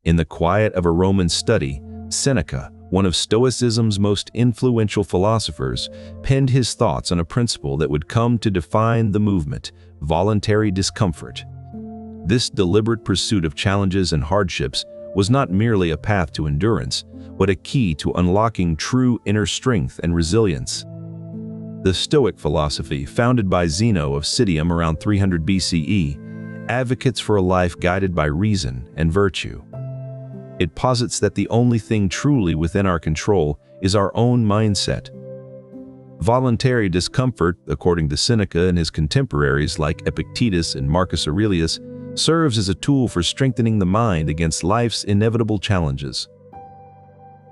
In the quiet of a Roman study, Seneca, one of Stoicism's most influential philosophers, penned his thoughts on a principle that would come to define the movement: voluntary discomfort. This deliberate pursuit of challenges and hardships was not merely a path to endurance, but a key to unlocking true inner strength and resilience. The Stoic philosophy, founded by Zeno of Citium around 300 BCE, advocates for a life guided by reason and virtue. It posits that the only thing truly within our control is our own mindset. Voluntary discomfort, according to Seneca and his contemporaries like Epictetus and Marcus Aurelius, serves as a tool for strengthening the mind against life's inevitable challenges.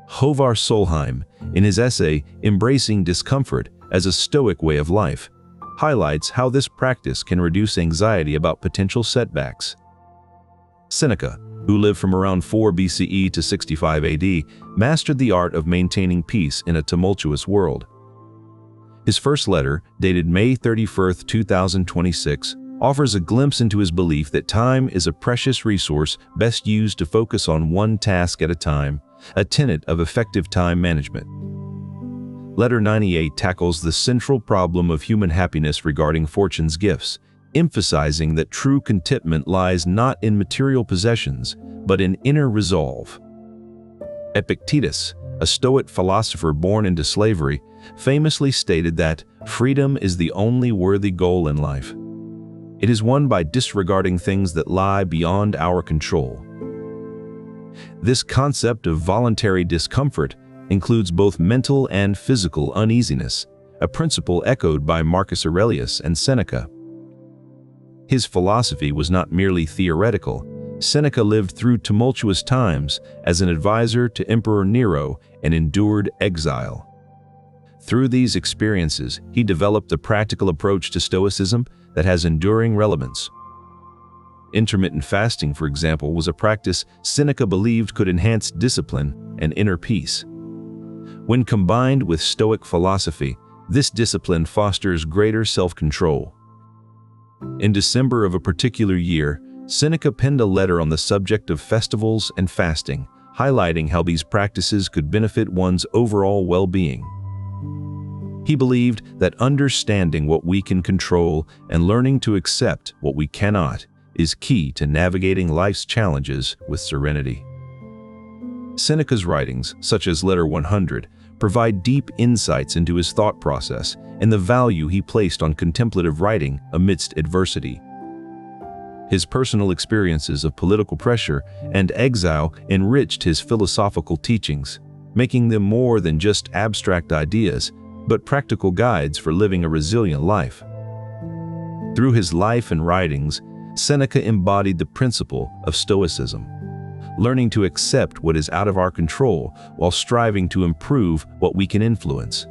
Håvard Solheim, in his essay Embracing Discomfort as a Stoic Way of Life, highlights how this practice can reduce anxiety about potential setbacks. Seneca, who lived from around 4 BCE to 65 AD, mastered the art of maintaining peace in a tumultuous world. His first letter, dated May 31, 2026, offers a glimpse into his belief that time is a precious resource best used to focus on one task at a time, a tenet of effective time management. Letter 98 tackles the central problem of human happiness regarding fortune's gifts, emphasizing that true contentment lies not in material possessions, but in inner resolve. Epictetus, a Stoic philosopher born into slavery, famously stated that freedom is the only worthy goal in life. It is won by disregarding things that lie beyond our control. This concept of voluntary discomfort includes both mental and physical uneasiness, a principle echoed by Marcus Aurelius and Seneca. His philosophy was not merely theoretical. Seneca lived through tumultuous times as an advisor to Emperor Nero and endured exile. Through these experiences, he developed a practical approach to Stoicism that has enduring relevance. Intermittent fasting, for example, was a practice Seneca believed could enhance discipline and inner peace. When combined with Stoic philosophy, this discipline fosters greater self-control. In December of a particular year, Seneca penned a letter on the subject of festivals and fasting, highlighting how these practices could benefit one's overall well-being. He believed that understanding what we can control and learning to accept what we cannot is key to navigating life's challenges with serenity. Seneca's writings, such as Letter 100, provide deep insights into his thought process and the value he placed on contemplative writing amidst adversity. His personal experiences of political pressure and exile enriched his philosophical teachings, making them more than just abstract ideas, but practical guides for living a resilient life. Through his life and writings, Seneca embodied the principle of Stoicism, learning to accept what is out of our control while striving to improve what we can influence.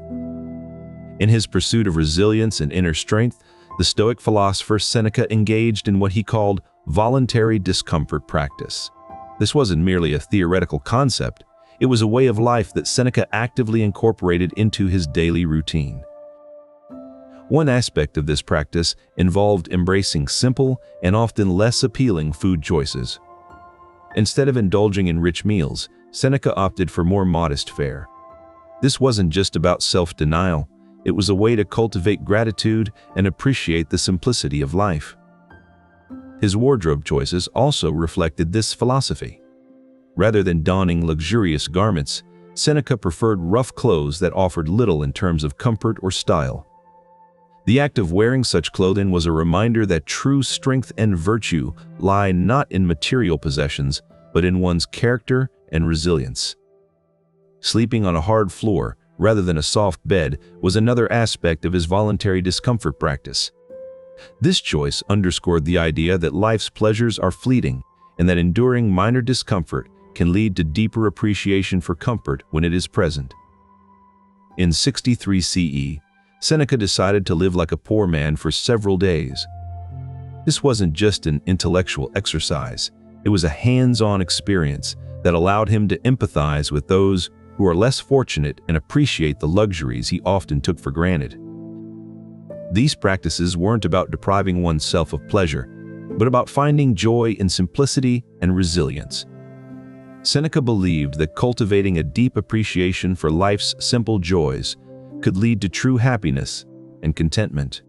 In his pursuit of resilience and inner strength, the Stoic philosopher Seneca engaged in what he called voluntary discomfort practice. This wasn't merely a theoretical concept. It was a way of life that Seneca actively incorporated into his daily routine. One aspect of this practice involved embracing simple and often less appealing food choices. Instead of indulging in rich meals, Seneca opted for more modest fare. This wasn't just about self-denial. It was a way to cultivate gratitude and appreciate the simplicity of life. His wardrobe choices also reflected this philosophy. Rather than donning luxurious garments, Seneca preferred rough clothes that offered little in terms of comfort or style. The act of wearing such clothing was a reminder that true strength and virtue lie not in material possessions, but in one's character and resilience. Sleeping on a hard floor rather than a soft bed was another aspect of his voluntary discomfort practice. This choice underscored the idea that life's pleasures are fleeting and that enduring minor discomfort can lead to deeper appreciation for comfort when it is present. In 63 CE, Seneca decided to live like a poor man for several days. This wasn't just an intellectual exercise, it was a hands-on experience that allowed him to empathize with those who are less fortunate and appreciate the luxuries he often took for granted. These practices weren't about depriving oneself of pleasure, but about finding joy in simplicity and resilience. Seneca believed that cultivating a deep appreciation for life's simple joys could lead to true happiness and contentment.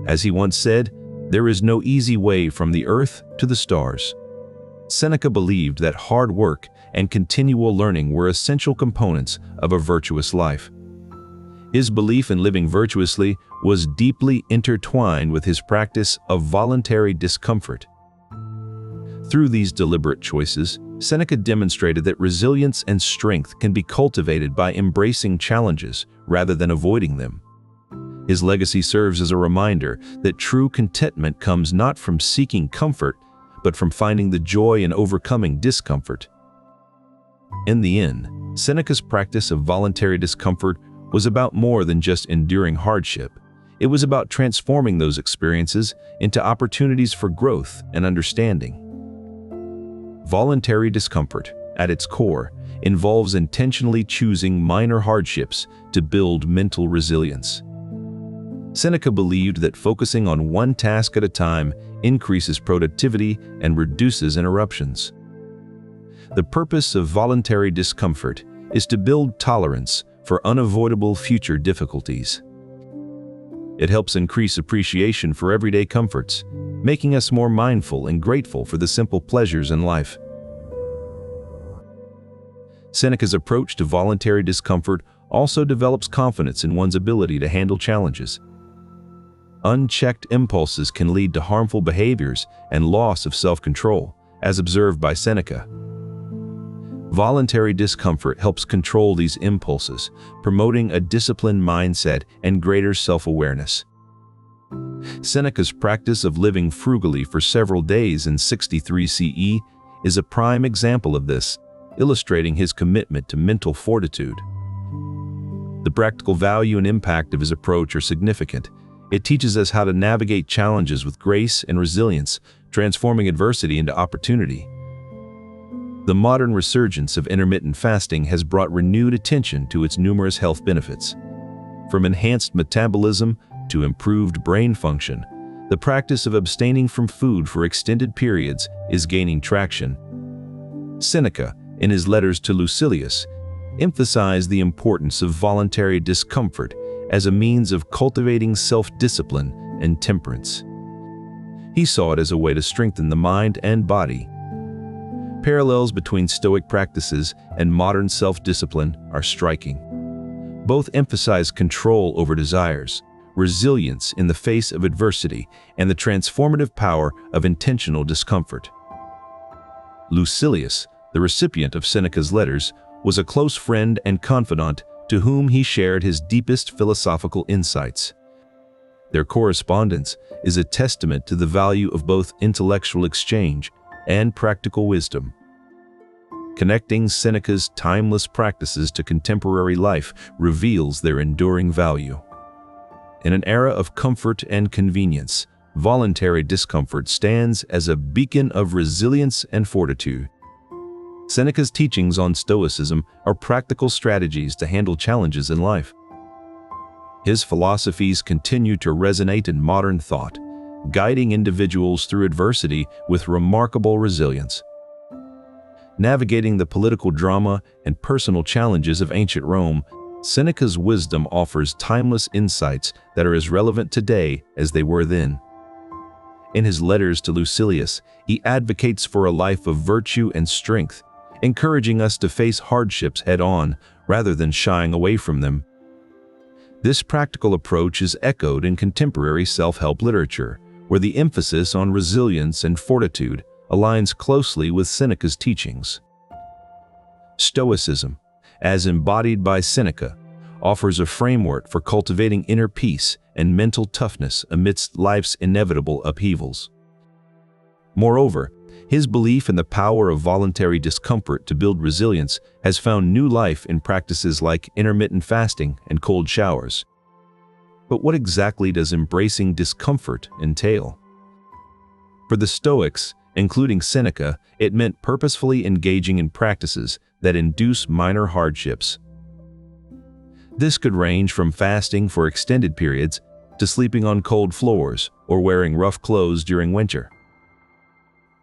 As he once said, "There is no easy way from the earth to the stars." Seneca believed that hard work and continual learning were essential components of a virtuous life. His belief in living virtuously was deeply intertwined with his practice of voluntary discomfort. Through these deliberate choices, Seneca demonstrated that resilience and strength can be cultivated by embracing challenges rather than avoiding them. His legacy serves as a reminder that true contentment comes not from seeking comfort, but from finding the joy in overcoming discomfort. In the end, Seneca's practice of voluntary discomfort was about more than just enduring hardship. It was about transforming those experiences into opportunities for growth and understanding. Voluntary discomfort, at its core, involves intentionally choosing minor hardships to build mental resilience. Seneca believed that focusing on one task at a time increases productivity and reduces interruptions. The purpose of voluntary discomfort is to build tolerance for unavoidable future difficulties. It helps increase appreciation for everyday comforts, making us more mindful and grateful for the simple pleasures in life. Seneca's approach to voluntary discomfort also develops confidence in one's ability to handle challenges. Unchecked impulses can lead to harmful behaviors and loss of self-control, as observed by Seneca. Voluntary discomfort helps control these impulses, promoting a disciplined mindset and greater self-awareness. Seneca's practice of living frugally for several days in 63 CE is a prime example of this, illustrating his commitment to mental fortitude. The practical value and impact of his approach are significant. It teaches us how to navigate challenges with grace and resilience, transforming adversity into opportunity. The modern resurgence of intermittent fasting has brought renewed attention to its numerous health benefits. From enhanced metabolism to improved brain function, the practice of abstaining from food for extended periods is gaining traction. Seneca, in his letters to Lucilius, emphasized the importance of voluntary discomfort as a means of cultivating self-discipline and temperance. He saw it as a way to strengthen the mind and body. Parallels between Stoic practices and modern self-discipline are striking. Both emphasize control over desires, resilience in the face of adversity, and the transformative power of intentional discomfort. Lucilius, the recipient of Seneca's letters, was a close friend and confidant to whom he shared his deepest philosophical insights. Their correspondence is a testament to the value of both intellectual exchange and practical wisdom. Connecting Seneca's timeless practices to contemporary life reveals their enduring value. In an era of comfort and convenience, voluntary discomfort stands as a beacon of resilience and fortitude. Seneca's teachings on Stoicism are practical strategies to handle challenges in life. His philosophies continue to resonate in modern thought, guiding individuals through adversity with remarkable resilience. Navigating the political drama and personal challenges of ancient Rome, Seneca's wisdom offers timeless insights that are as relevant today as they were then. In his letters to Lucilius, he advocates for a life of virtue and strength, encouraging us to face hardships head-on rather than shying away from them. This practical approach is echoed in contemporary self-help literature, where the emphasis on resilience and fortitude aligns closely with Seneca's teachings. Stoicism, as embodied by Seneca, offers a framework for cultivating inner peace and mental toughness amidst life's inevitable upheavals. Moreover, his belief in the power of voluntary discomfort to build resilience has found new life in practices like intermittent fasting and cold showers. But what exactly does embracing discomfort entail? For the Stoics, including Seneca, it meant purposefully engaging in practices that induce minor hardships. This could range from fasting for extended periods to sleeping on cold floors or wearing rough clothes during winter.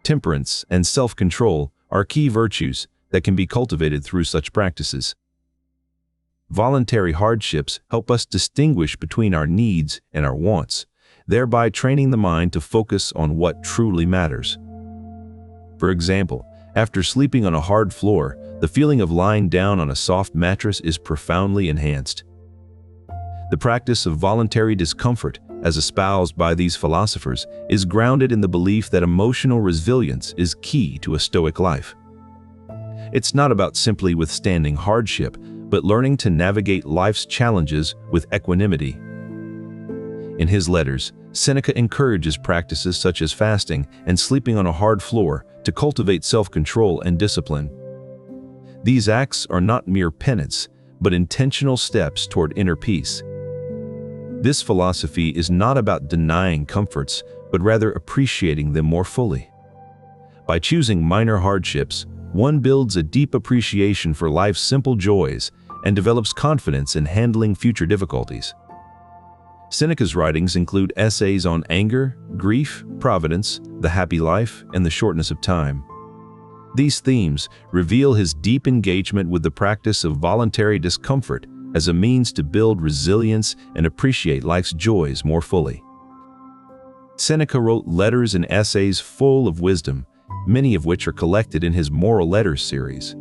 Temperance and self-control are key virtues that can be cultivated through such practices. Voluntary hardships help us distinguish between our needs and our wants, thereby training the mind to focus on what truly matters. For example, after sleeping on a hard floor, the feeling of lying down on a soft mattress is profoundly enhanced. The practice of voluntary discomfort, as espoused by these philosophers, is grounded in the belief that emotional resilience is key to a Stoic life. It's not about simply withstanding hardship, but learning to navigate life's challenges with equanimity. In his letters, Seneca encourages practices such as fasting and sleeping on a hard floor to cultivate self-control and discipline. These acts are not mere penance, but intentional steps toward inner peace. This philosophy is not about denying comforts, but rather appreciating them more fully. By choosing minor hardships, one builds a deep appreciation for life's simple joys and develops confidence in handling future difficulties. Seneca's writings include essays on anger, grief, providence, the happy life, and the shortness of time. These themes reveal his deep engagement with the practice of voluntary discomfort as a means to build resilience and appreciate life's joys more fully. Seneca wrote letters and essays full of wisdom, many of which are collected in his Moral Letters series.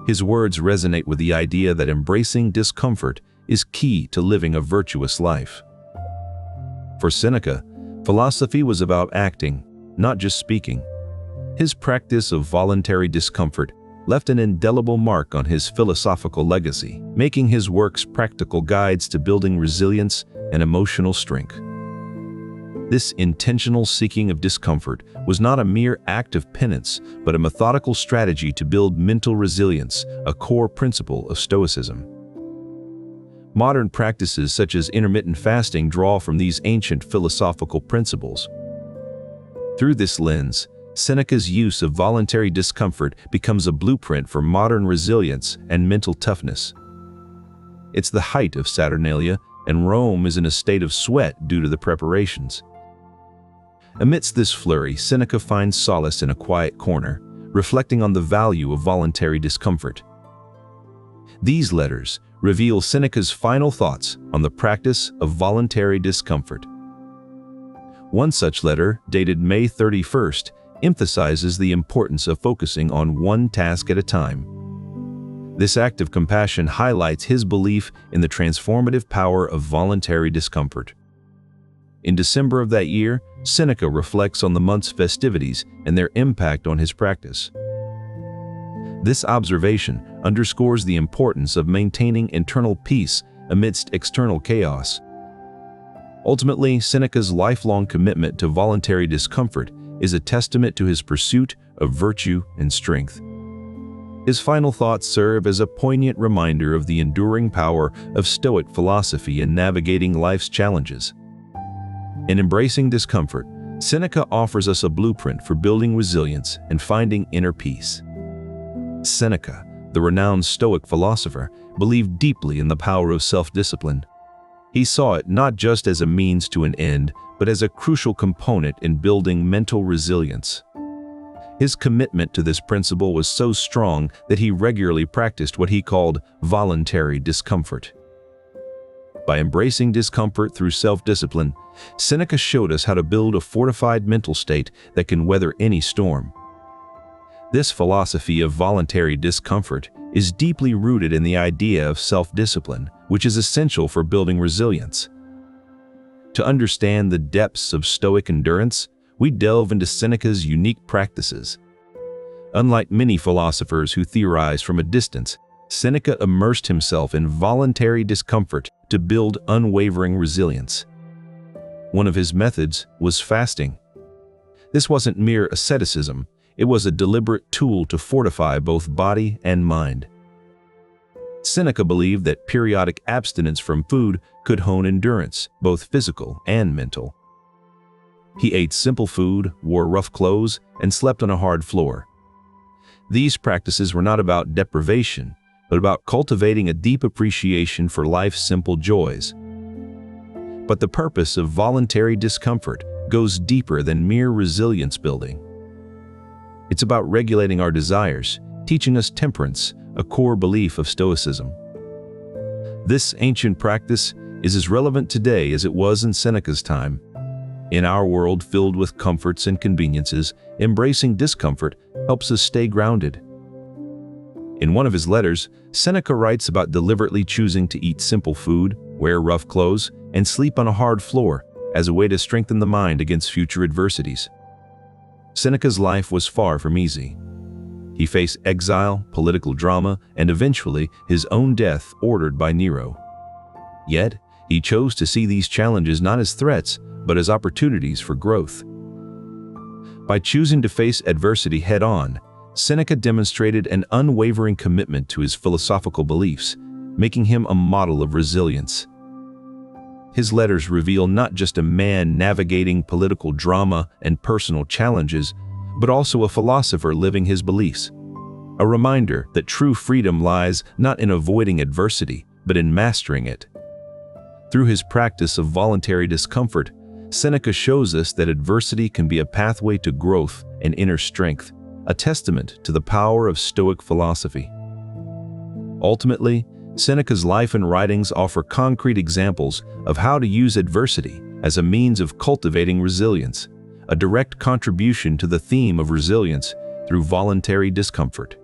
His words resonate with the idea that embracing discomfort is key to living a virtuous life. For Seneca, philosophy was about acting, not just speaking. His practice of voluntary discomfort left an indelible mark on his philosophical legacy, making his works practical guides to building resilience and emotional strength. This intentional seeking of discomfort was not a mere act of penance, but a methodical strategy to build mental resilience, a core principle of Stoicism. Modern practices such as intermittent fasting draw from these ancient philosophical principles. Through this lens, Seneca's use of voluntary discomfort becomes a blueprint for modern resilience and mental toughness. It's the height of Saturnalia, and Rome is in a state of sweat due to the preparations. Amidst this flurry, Seneca finds solace in a quiet corner, reflecting on the value of voluntary discomfort. These letters reveal Seneca's final thoughts on the practice of voluntary discomfort. One such letter, dated May 31st, emphasizes the importance of focusing on one task at a time. This act of compassion highlights his belief in the transformative power of voluntary discomfort. In December of that year, Seneca reflects on the month's festivities and their impact on his practice. This observation underscores the importance of maintaining internal peace amidst external chaos. Ultimately, Seneca's lifelong commitment to voluntary discomfort is a testament to his pursuit of virtue and strength. His final thoughts serve as a poignant reminder of the enduring power of Stoic philosophy in navigating life's challenges. In embracing discomfort, Seneca offers us a blueprint for building resilience and finding inner peace. Seneca, the renowned Stoic philosopher, believed deeply in the power of self-discipline. He saw it not just as a means to an end, but as a crucial component in building mental resilience. His commitment to this principle was so strong that he regularly practiced what he called voluntary discomfort. By embracing discomfort through self-discipline, Seneca showed us how to build a fortified mental state that can weather any storm. This philosophy of voluntary discomfort is deeply rooted in the idea of self-discipline, which is essential for building resilience. To understand the depths of Stoic endurance, we delve into Seneca's unique practices. Unlike many philosophers who theorize from a distance, Seneca immersed himself in voluntary discomfort to build unwavering resilience. One of his methods was fasting. This wasn't mere asceticism, it was a deliberate tool to fortify both body and mind. Seneca believed that periodic abstinence from food could hone endurance, both physical and mental. He ate simple food, wore rough clothes, and slept on a hard floor. These practices were not about deprivation, but about cultivating a deep appreciation for life's simple joys. But the purpose of voluntary discomfort goes deeper than mere resilience building. It's about regulating our desires, teaching us temperance, a core belief of Stoicism. This ancient practice is as relevant today as it was in Seneca's time. In our world filled with comforts and conveniences, embracing discomfort helps us stay grounded. In one of his letters, Seneca writes about deliberately choosing to eat simple food, wear rough clothes, and sleep on a hard floor as a way to strengthen the mind against future adversities. Seneca's life was far from easy. He faced exile, political drama, and eventually his own death ordered by Nero. Yet, he chose to see these challenges not as threats, but as opportunities for growth. By choosing to face adversity head-on, Seneca demonstrated an unwavering commitment to his philosophical beliefs, making him a model of resilience. His letters reveal not just a man navigating political drama and personal challenges, but also a philosopher living his beliefs. A reminder that true freedom lies not in avoiding adversity, but in mastering it. Through his practice of voluntary discomfort, Seneca shows us that adversity can be a pathway to growth and inner strength, a testament to the power of Stoic philosophy. Ultimately, Seneca's life and writings offer concrete examples of how to use adversity as a means of cultivating resilience, a direct contribution to the theme of resilience through voluntary discomfort.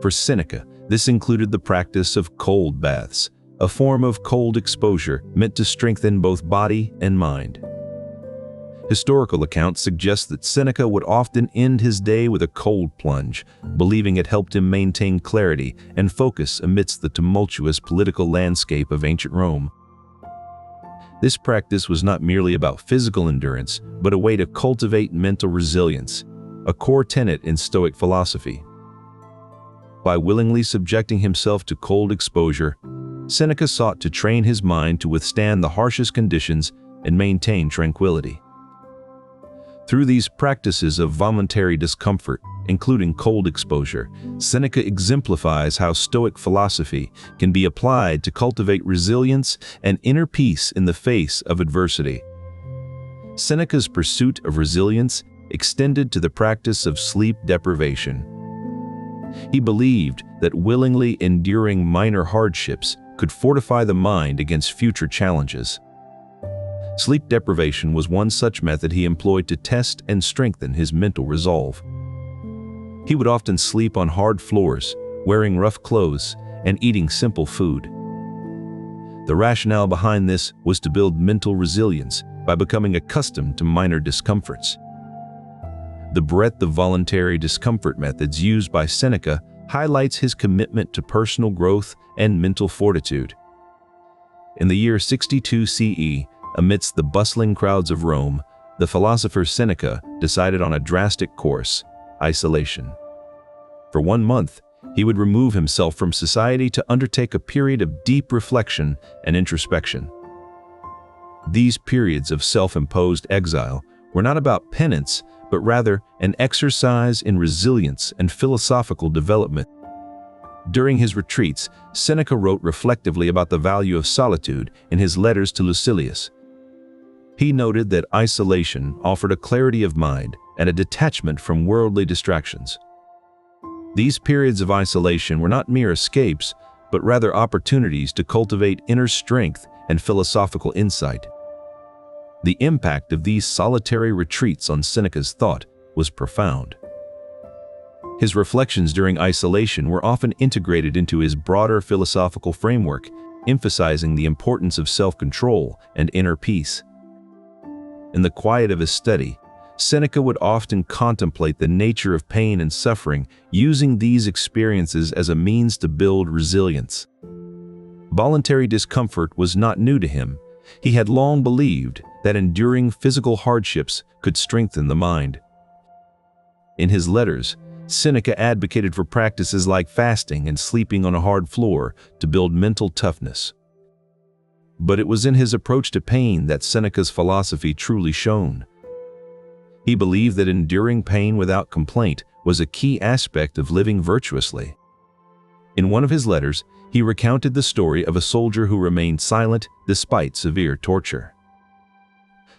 For Seneca, this included the practice of cold baths, a form of cold exposure meant to strengthen both body and mind. Historical accounts suggest that Seneca would often end his day with a cold plunge, believing it helped him maintain clarity and focus amidst the tumultuous political landscape of ancient Rome. This practice was not merely about physical endurance, but a way to cultivate mental resilience, a core tenet in Stoic philosophy. By willingly subjecting himself to cold exposure, Seneca sought to train his mind to withstand the harshest conditions and maintain tranquility. Through these practices of voluntary discomfort, including cold exposure, Seneca exemplifies how Stoic philosophy can be applied to cultivate resilience and inner peace in the face of adversity. Seneca's pursuit of resilience extended to the practice of sleep deprivation. He believed that willingly enduring minor hardships could fortify the mind against future challenges. Sleep deprivation was one such method he employed to test and strengthen his mental resolve. He would often sleep on hard floors, wearing rough clothes, and eating simple food. The rationale behind this was to build mental resilience by becoming accustomed to minor discomforts. The breadth of voluntary discomfort methods used by Seneca highlights his commitment to personal growth and mental fortitude. In the year 62 CE, amidst the bustling crowds of Rome, the philosopher Seneca decided on a drastic course: isolation. For 1 month, he would remove himself from society to undertake a period of deep reflection and introspection. These periods of self-imposed exile were not about penance, but rather an exercise in resilience and philosophical development. During his retreats, Seneca wrote reflectively about the value of solitude in his letters to Lucilius. He noted that isolation offered a clarity of mind and a detachment from worldly distractions. These periods of isolation were not mere escapes, but rather opportunities to cultivate inner strength and philosophical insight. The impact of these solitary retreats on Seneca's thought was profound. His reflections during isolation were often integrated into his broader philosophical framework, emphasizing the importance of self-control and inner peace. In the quiet of his study, Seneca would often contemplate the nature of pain and suffering, using these experiences as a means to build resilience. Voluntary discomfort was not new to him. He had long believed that enduring physical hardships could strengthen the mind. In his letters, Seneca advocated for practices like fasting and sleeping on a hard floor to build mental toughness. But it was in his approach to pain that Seneca's philosophy truly shone. He believed that enduring pain without complaint was a key aspect of living virtuously. In one of his letters, he recounted the story of a soldier who remained silent despite severe torture.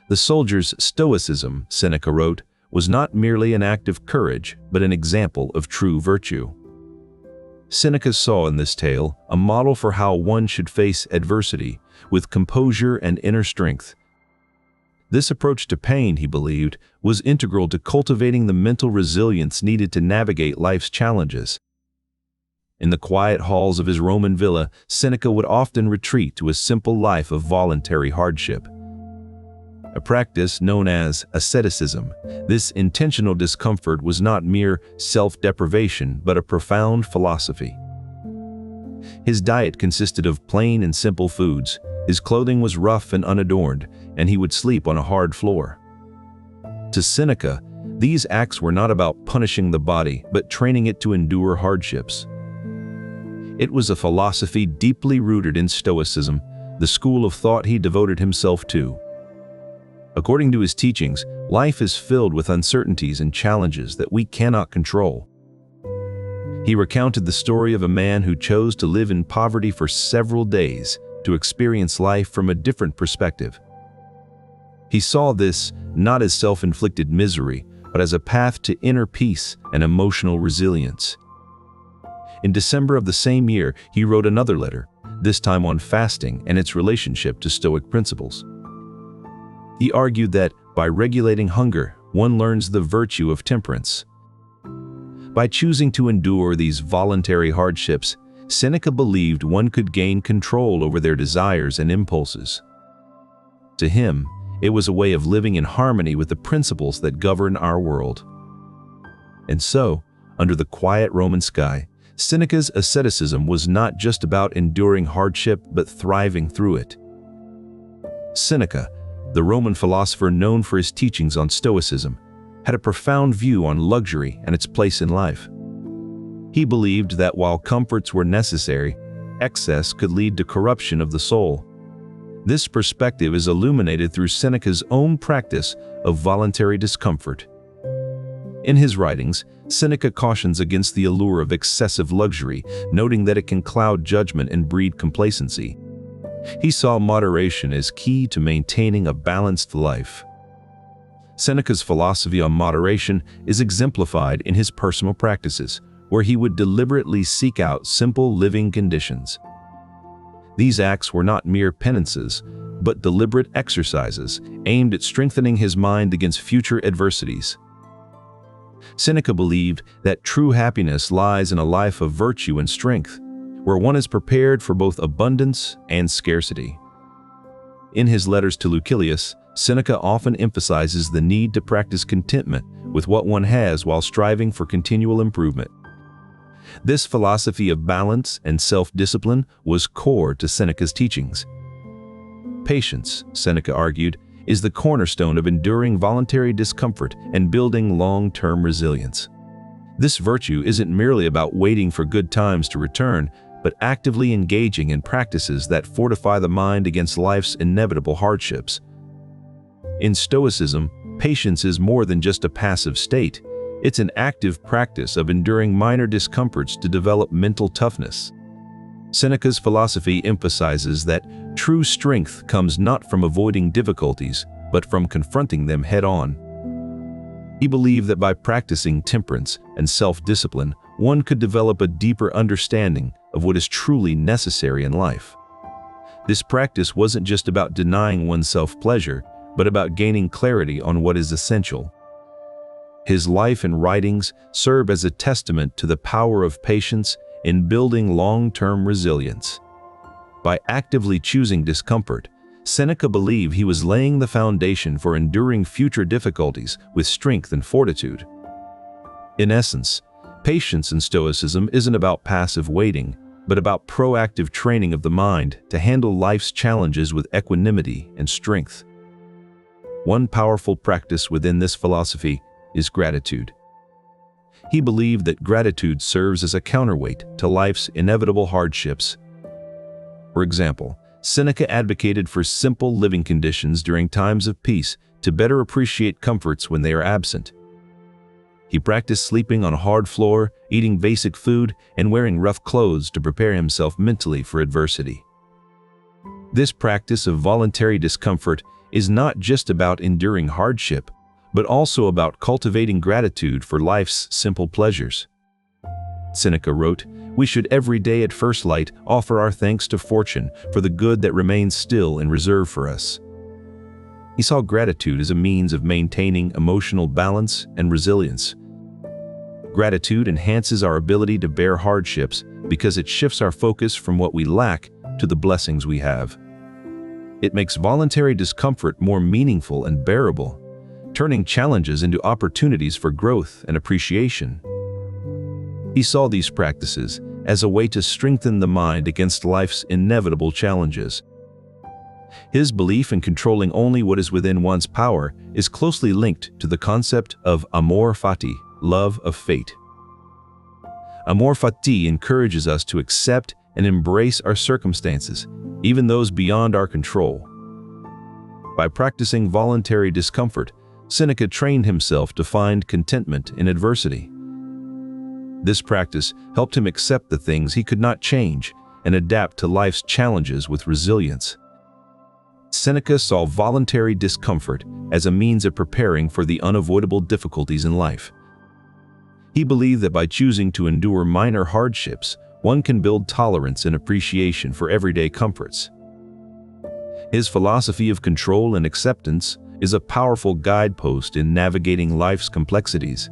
The soldier's stoicism, Seneca wrote, was not merely an act of courage, but an example of true virtue. Seneca saw in this tale a model for how one should face adversity with composure and inner strength. This approach to pain, he believed, was integral to cultivating the mental resilience needed to navigate life's challenges. In the quiet halls of his Roman villa, Seneca would often retreat to a simple life of voluntary hardship. A practice known as Asceticism, this intentional discomfort was not mere self-deprivation but a profound philosophy. His diet consisted of plain and simple foods, his clothing was rough and unadorned, and he would sleep on a hard floor. To Seneca, these acts were not about punishing the body but training it to endure hardships. It was a philosophy deeply rooted in Stoicism, the school of thought he devoted himself to. According to his teachings, life is filled with uncertainties and challenges that we cannot control. He recounted the story of a man who chose to live in poverty for several days to experience life from a different perspective. He saw this not as self-inflicted misery, but as a path to inner peace and emotional resilience. In December of the same year, he wrote another letter, this time on fasting and its relationship to Stoic principles. He argued that by regulating hunger, one learns the virtue of temperance. By choosing to endure these voluntary hardships, Seneca believed one could gain control over their desires and impulses. To him, it was a way of living in harmony with the principles that govern our world. And so, under the quiet Roman sky, Seneca's asceticism was not just about enduring hardship but thriving through it. Seneca, the Roman philosopher known for his teachings on Stoicism, had a profound view on luxury and its place in life. He believed that while comforts were necessary, excess could lead to corruption of the soul. This perspective is illuminated through Seneca's own practice of voluntary discomfort. In his writings, Seneca cautions against the allure of excessive luxury, noting that it can cloud judgment and breed complacency. He saw moderation as key to maintaining a balanced life. Seneca's philosophy on moderation is exemplified in his personal practices, where he would deliberately seek out simple living conditions. These acts were not mere penances, but deliberate exercises aimed at strengthening his mind against future adversities. Seneca believed that true happiness lies in a life of virtue and strength, where one is prepared for both abundance and scarcity. In his letters to Lucilius, Seneca often emphasizes the need to practice contentment with what one has while striving for continual improvement. This philosophy of balance and self-discipline was core to Seneca's teachings. Patience, Seneca argued, is the cornerstone of enduring voluntary discomfort and building long-term resilience. This virtue isn't merely about waiting for good times to return, but actively engaging in practices that fortify the mind against life's inevitable hardships. In Stoicism, patience is more than just a passive state. It's an active practice of enduring minor discomforts to develop mental toughness. Seneca's philosophy emphasizes that true strength comes not from avoiding difficulties, but from confronting them head-on. He believed that by practicing temperance and self-discipline, one could develop a deeper understanding of what is truly necessary in life. This practice wasn't just about denying oneself pleasure, but about gaining clarity on what is essential. His life and writings serve as a testament to the power of patience in building long-term resilience. By actively choosing discomfort, Seneca believed he was laying the foundation for enduring future difficulties with strength and fortitude. In essence, patience in Stoicism isn't about passive waiting, but about proactive training of the mind to handle life's challenges with equanimity and strength. One powerful practice within this philosophy is gratitude. He believed that gratitude serves as a counterweight to life's inevitable hardships. For example, Seneca advocated for simple living conditions during times of peace to better appreciate comforts when they are absent. He practiced sleeping on a hard floor, eating basic food, and wearing rough clothes to prepare himself mentally for adversity. This practice of voluntary discomfort is not just about enduring hardship, but also about cultivating gratitude for life's simple pleasures. Seneca wrote, "We should every day at first light offer our thanks to fortune for the good that remains still in reserve for us." He saw gratitude as a means of maintaining emotional balance and resilience. Gratitude enhances our ability to bear hardships because it shifts our focus from what we lack to the blessings we have. It makes voluntary discomfort more meaningful and bearable, turning challenges into opportunities for growth and appreciation. He saw these practices as a way to strengthen the mind against life's inevitable challenges. His belief in controlling only what is within one's power is closely linked to the concept of amor fati, love of fate. Amor fati encourages us to accept and embrace our circumstances, even those beyond our control. By practicing voluntary discomfort, Seneca trained himself to find contentment in adversity. This practice helped him accept the things he could not change and adapt to life's challenges with resilience. Seneca saw voluntary discomfort as a means of preparing for the unavoidable difficulties in life. He believed that by choosing to endure minor hardships, one can build tolerance and appreciation for everyday comforts. His philosophy of control and acceptance is a powerful guidepost in navigating life's complexities.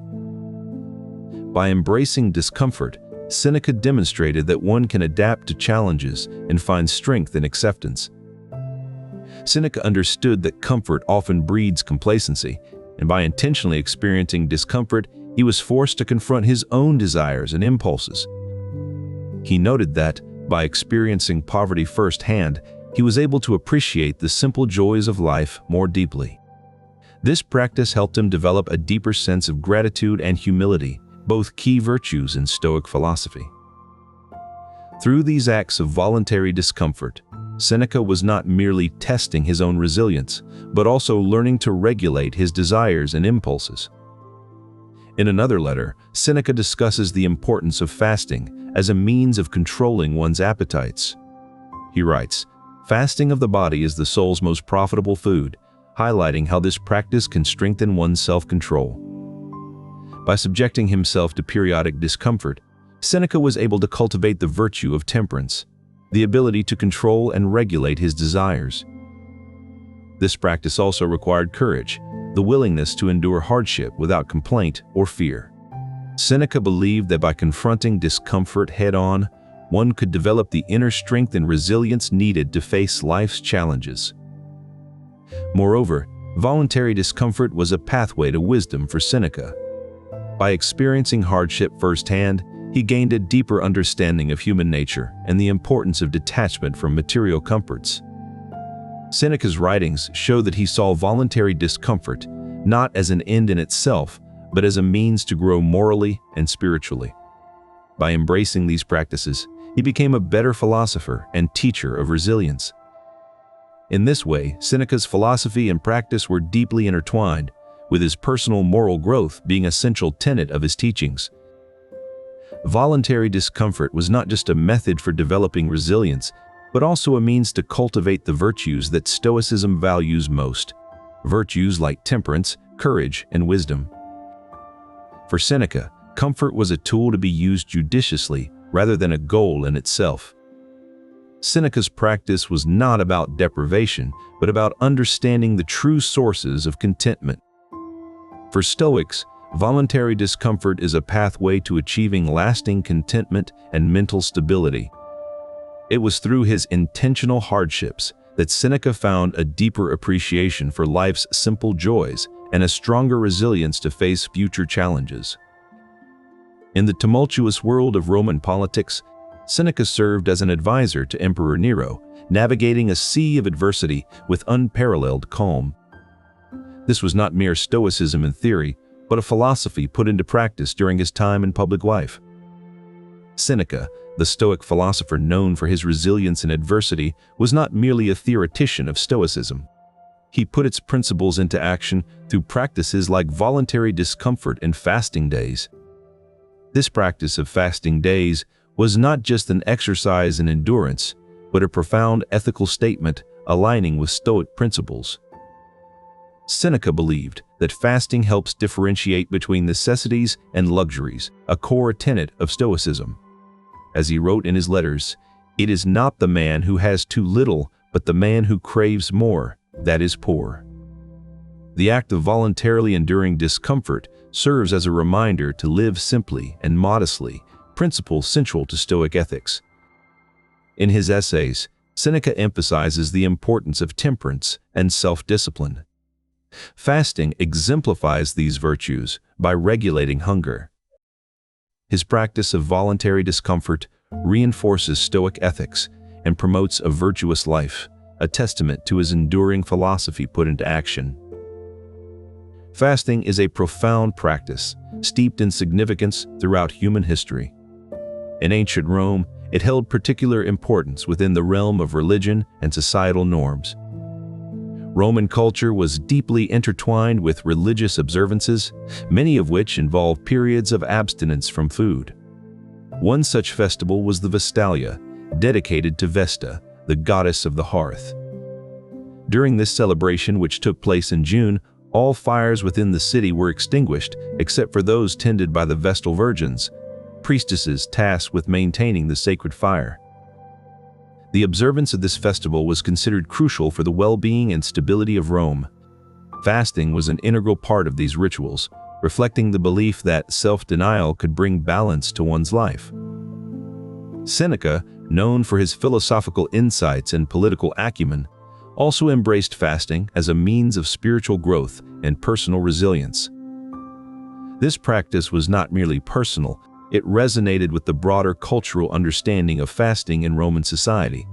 By embracing discomfort, Seneca demonstrated that one can adapt to challenges and find strength in acceptance. Seneca understood that comfort often breeds complacency, and by intentionally experiencing discomfort, he was forced to confront his own desires and impulses. He noted that, by experiencing poverty firsthand, he was able to appreciate the simple joys of life more deeply. This practice helped him develop a deeper sense of gratitude and humility, both key virtues in Stoic philosophy. Through these acts of voluntary discomfort, Seneca was not merely testing his own resilience, but also learning to regulate his desires and impulses. In another letter, Seneca discusses the importance of fasting as a means of controlling one's appetites. He writes, "Fasting of the body is the soul's most profitable food," highlighting how this practice can strengthen one's self-control. By subjecting himself to periodic discomfort, Seneca was able to cultivate the virtue of temperance, the ability to control and regulate his desires. This practice also required courage, the willingness to endure hardship without complaint or fear. Seneca believed that by confronting discomfort head-on, one could develop the inner strength and resilience needed to face life's challenges. Moreover, voluntary discomfort was a pathway to wisdom for Seneca. By experiencing hardship firsthand, he gained a deeper understanding of human nature and the importance of detachment from material comforts. Seneca's writings show that he saw voluntary discomfort not as an end in itself, but as a means to grow morally and spiritually. By embracing these practices, he became a better philosopher and teacher of resilience. In this way, Seneca's philosophy and practice were deeply intertwined, with his personal moral growth being a central tenet of his teachings. Voluntary discomfort was not just a method for developing resilience, but also a means to cultivate the virtues that Stoicism values most, virtues like temperance, courage, and wisdom. For Seneca, comfort was a tool to be used judiciously rather than a goal in itself. Seneca's practice was not about deprivation, but about understanding the true sources of contentment. For Stoics, voluntary discomfort is a pathway to achieving lasting contentment and mental stability. It was through his intentional hardships that Seneca found a deeper appreciation for life's simple joys and a stronger resilience to face future challenges. In the tumultuous world of Roman politics, Seneca served as an advisor to Emperor Nero, navigating a sea of adversity with unparalleled calm. This was not mere Stoicism in theory, but a philosophy put into practice during his time in public life. Seneca, the Stoic philosopher known for his resilience in adversity, was not merely a theoretician of Stoicism. He put its principles into action through practices like voluntary discomfort and fasting days. This practice of fasting days was not just an exercise in endurance, but a profound ethical statement aligning with Stoic principles. Seneca believed that fasting helps differentiate between necessities and luxuries, a core tenet of Stoicism. As he wrote in his letters, "It is not the man who has too little, but the man who craves more, that is poor." The act of voluntarily enduring discomfort serves as a reminder to live simply and modestly, principles central to Stoic ethics. In his essays, Seneca emphasizes the importance of temperance and self-discipline. Fasting exemplifies these virtues by regulating hunger. His practice of voluntary discomfort reinforces Stoic ethics and promotes a virtuous life, a testament to his enduring philosophy put into action. Fasting is a profound practice, steeped in significance throughout human history. In ancient Rome, it held particular importance within the realm of religion and societal norms. Roman culture was deeply intertwined with religious observances, many of which involved periods of abstinence from food. One such festival was the Vestalia, dedicated to Vesta, the goddess of the hearth. During this celebration, which took place in June, all fires within the city were extinguished except for those tended by the Vestal virgins, priestesses tasked with maintaining the sacred fire. The observance of this festival was considered crucial for the well-being and stability of Rome. Fasting was an integral part of these rituals, reflecting the belief that self-denial could bring balance to one's life. Seneca, known for his philosophical insights and political acumen, also embraced fasting as a means of spiritual growth and personal resilience. This practice was not merely personal, it resonated with the broader cultural understanding of fasting in Roman society.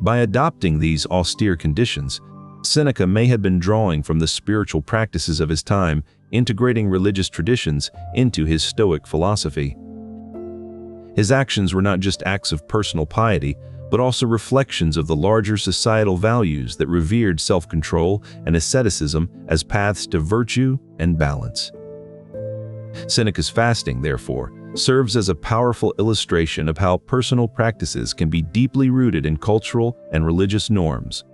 By adopting these austere conditions, Seneca may have been drawing from the spiritual practices of his time, integrating religious traditions into his Stoic philosophy. His actions were not just acts of personal piety, but also reflections of the larger societal values that revered self-control and asceticism as paths to virtue and balance. Seneca's fasting, therefore, serves as a powerful illustration of how personal practices can be deeply rooted in cultural and religious norms.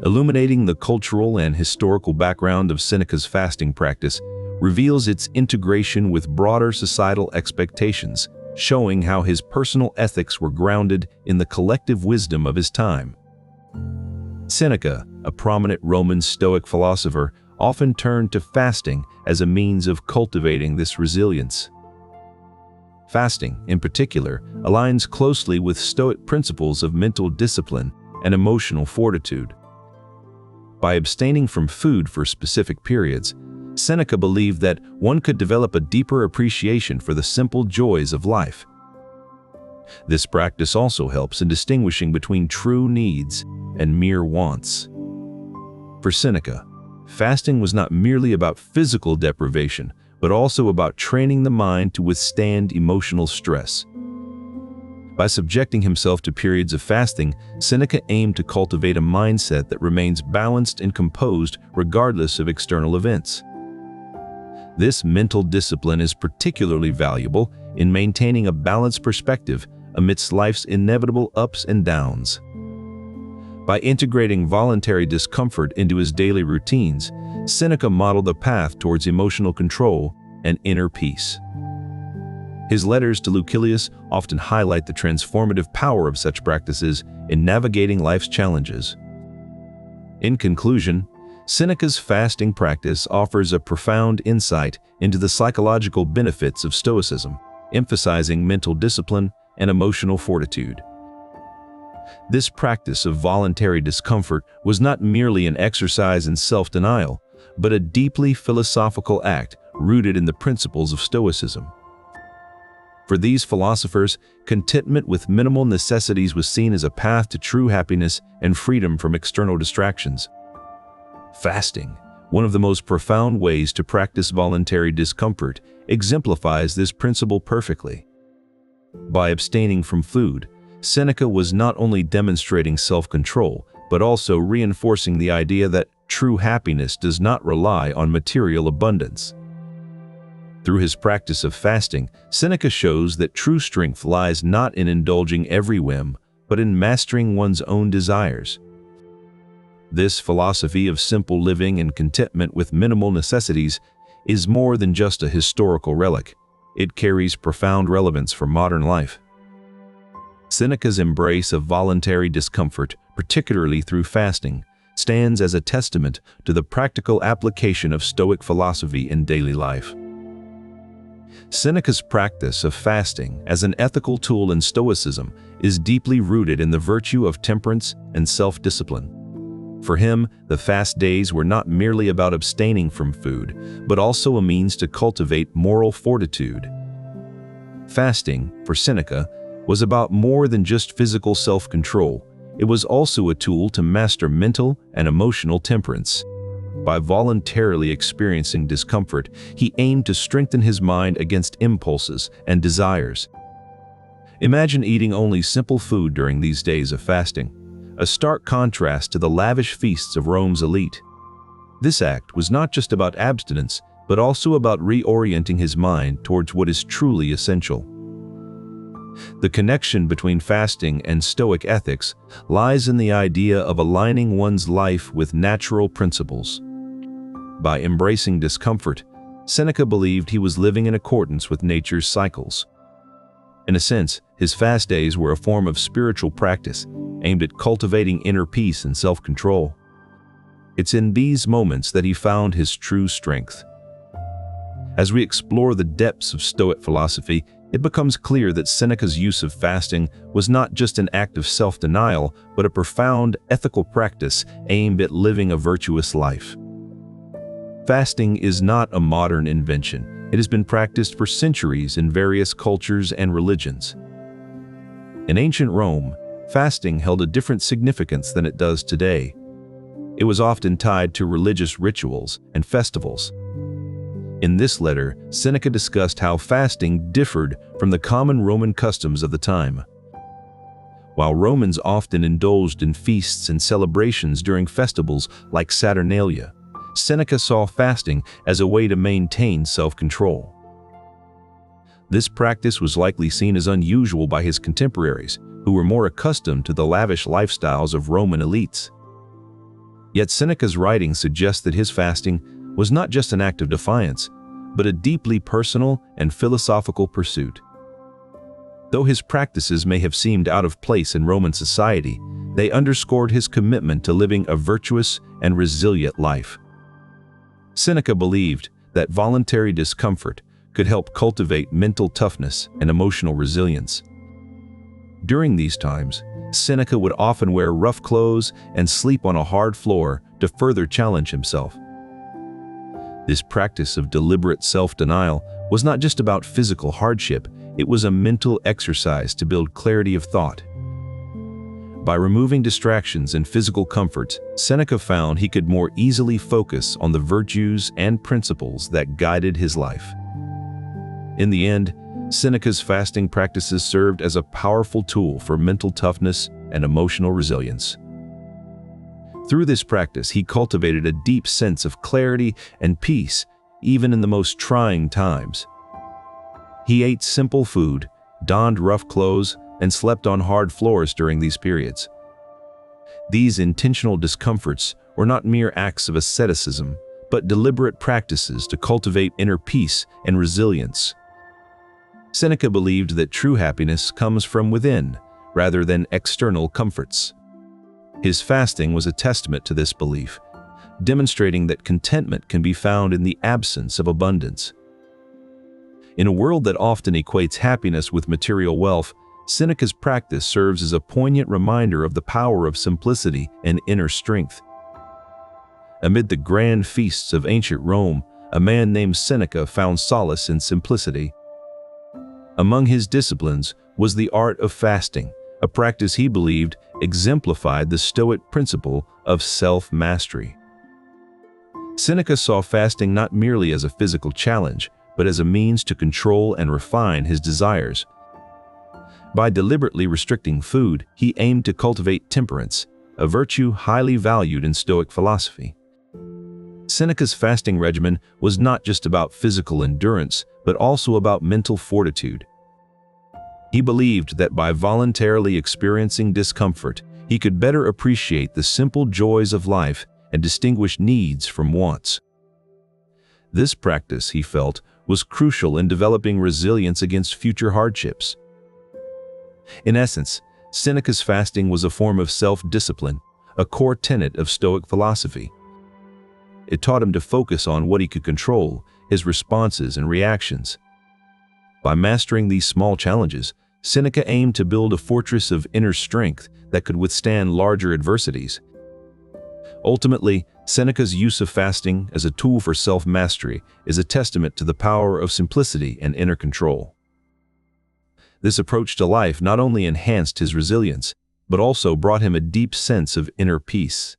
Illuminating the cultural and historical background of Seneca's fasting practice reveals its integration with broader societal expectations, showing how his personal ethics were grounded in the collective wisdom of his time. Seneca, a prominent Roman Stoic philosopher, often turned to fasting as a means of cultivating this resilience. Fasting, in particular, aligns closely with Stoic principles of mental discipline and emotional fortitude. By abstaining from food for specific periods, Seneca believed that one could develop a deeper appreciation for the simple joys of life. This practice also helps in distinguishing between true needs and mere wants. For Seneca, fasting was not merely about physical deprivation, but also about training the mind to withstand emotional stress. By subjecting himself to periods of fasting, Seneca aimed to cultivate a mindset that remains balanced and composed regardless of external events. This mental discipline is particularly valuable in maintaining a balanced perspective amidst life's inevitable ups and downs. By integrating voluntary discomfort into his daily routines, Seneca modeled a path towards emotional control and inner peace. His letters to Lucilius often highlight the transformative power of such practices in navigating life's challenges. In conclusion, Seneca's fasting practice offers a profound insight into the psychological benefits of Stoicism, emphasizing mental discipline and emotional fortitude. This practice of voluntary discomfort was not merely an exercise in self-denial, but a deeply philosophical act rooted in the principles of Stoicism. For these philosophers, contentment with minimal necessities was seen as a path to true happiness and freedom from external distractions. Fasting, one of the most profound ways to practice voluntary discomfort, exemplifies this principle perfectly. By abstaining from food, Seneca was not only demonstrating self-control, but also reinforcing the idea that true happiness does not rely on material abundance. Through his practice of fasting, Seneca shows that true strength lies not in indulging every whim, but in mastering one's own desires. This philosophy of simple living and contentment with minimal necessities is more than just a historical relic. It carries profound relevance for modern life. Seneca's embrace of voluntary discomfort, particularly through fasting, stands as a testament to the practical application of Stoic philosophy in daily life. Seneca's practice of fasting as an ethical tool in Stoicism is deeply rooted in the virtue of temperance and self-discipline. For him, the fast days were not merely about abstaining from food, but also a means to cultivate moral fortitude. Fasting, for Seneca, was about more than just physical self-control. It was also a tool to master mental and emotional temperance. By voluntarily experiencing discomfort, he aimed to strengthen his mind against impulses and desires. Imagine eating only simple food during these days of fasting, a stark contrast to the lavish feasts of Rome's elite. This act was not just about abstinence, but also about reorienting his mind towards what is truly essential. The connection between fasting and Stoic ethics lies in the idea of aligning one's life with natural principles. By embracing discomfort, Seneca believed he was living in accordance with nature's cycles. In a sense, his fast days were a form of spiritual practice aimed at cultivating inner peace and self-control. It's in these moments that he found his true strength. As we explore the depths of Stoic philosophy, it becomes clear that Seneca's use of fasting was not just an act of self-denial, but a profound ethical practice aimed at living a virtuous life. Fasting is not a modern invention. It has been practiced for centuries in various cultures and religions. In ancient Rome, fasting held a different significance than it does today. It was often tied to religious rituals and festivals. In this letter, Seneca discussed how fasting differed from the common Roman customs of the time. While Romans often indulged in feasts and celebrations during festivals like Saturnalia, Seneca saw fasting as a way to maintain self-control. This practice was likely seen as unusual by his contemporaries, who were more accustomed to the lavish lifestyles of Roman elites. Yet Seneca's writings suggest that his fasting was not just an act of defiance, but a deeply personal and philosophical pursuit. Though his practices may have seemed out of place in Roman society, they underscored his commitment to living a virtuous and resilient life. Seneca believed that voluntary discomfort could help cultivate mental toughness and emotional resilience. During these times, Seneca would often wear rough clothes and sleep on a hard floor to further challenge himself. This practice of deliberate self-denial was not just about physical hardship, it was a mental exercise to build clarity of thought. By removing distractions and physical comforts, Seneca found he could more easily focus on the virtues and principles that guided his life. In the end, Seneca's fasting practices served as a powerful tool for mental toughness and emotional resilience. Through this practice, he cultivated a deep sense of clarity and peace, even in the most trying times. He ate simple food, donned rough clothes, and slept on hard floors during these periods. These intentional discomforts were not mere acts of asceticism, but deliberate practices to cultivate inner peace and resilience. Seneca believed that true happiness comes from within, rather than external comforts. His fasting was a testament to this belief, demonstrating that contentment can be found in the absence of abundance. In a world that often equates happiness with material wealth, Seneca's practice serves as a poignant reminder of the power of simplicity and inner strength. Amid the grand feasts of ancient Rome, a man named Seneca found solace in simplicity. Among his disciplines was the art of fasting, a practice he believed exemplified the Stoic principle of self-mastery. Seneca saw fasting not merely as a physical challenge, but as a means to control and refine his desires. By deliberately restricting food, he aimed to cultivate temperance, a virtue highly valued in Stoic philosophy. Seneca's fasting regimen was not just about physical endurance, but also about mental fortitude. He believed that by voluntarily experiencing discomfort, he could better appreciate the simple joys of life and distinguish needs from wants. This practice, he felt, was crucial in developing resilience against future hardships. In essence, Seneca's fasting was a form of self-discipline, a core tenet of Stoic philosophy. It taught him to focus on what he could control, his responses and reactions. By mastering these small challenges, Seneca aimed to build a fortress of inner strength that could withstand larger adversities. Ultimately, Seneca's use of fasting as a tool for self-mastery is a testament to the power of simplicity and inner control. This approach to life not only enhanced his resilience, but also brought him a deep sense of inner peace.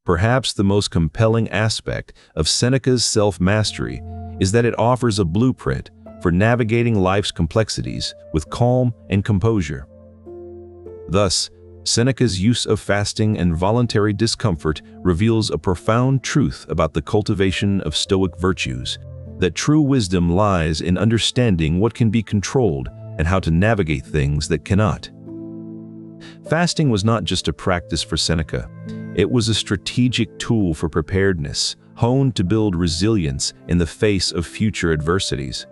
Perhaps the most compelling aspect of Seneca's self-mastery is that it offers a blueprint for navigating life's complexities with calm and composure. Thus, Seneca's use of fasting and voluntary discomfort reveals a profound truth about the cultivation of Stoic virtues, that true wisdom lies in understanding what can be controlled and how to navigate things that cannot. Fasting was not just a practice for Seneca, it was a strategic tool for preparedness, honed to build resilience in the face of future adversities.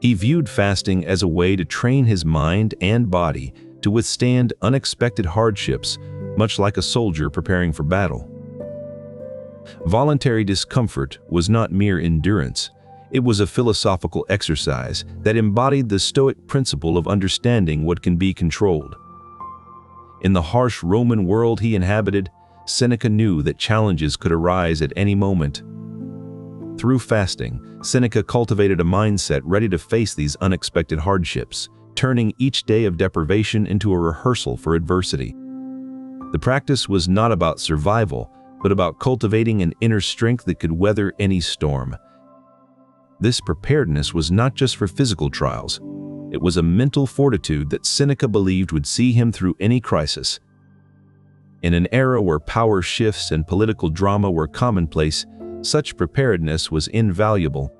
He viewed fasting as a way to train his mind and body to withstand unexpected hardships, much like a soldier preparing for battle. Voluntary discomfort was not mere endurance. It was a philosophical exercise that embodied the Stoic principle of understanding what can be controlled. In the harsh Roman world he inhabited, Seneca knew that challenges could arise at any moment. Through fasting, Seneca cultivated a mindset ready to face these unexpected hardships, turning each day of deprivation into a rehearsal for adversity. The practice was not about survival, but about cultivating an inner strength that could weather any storm. This preparedness was not just for physical trials. It was a mental fortitude that Seneca believed would see him through any crisis. In an era where power shifts and political drama were commonplace, such preparedness was invaluable.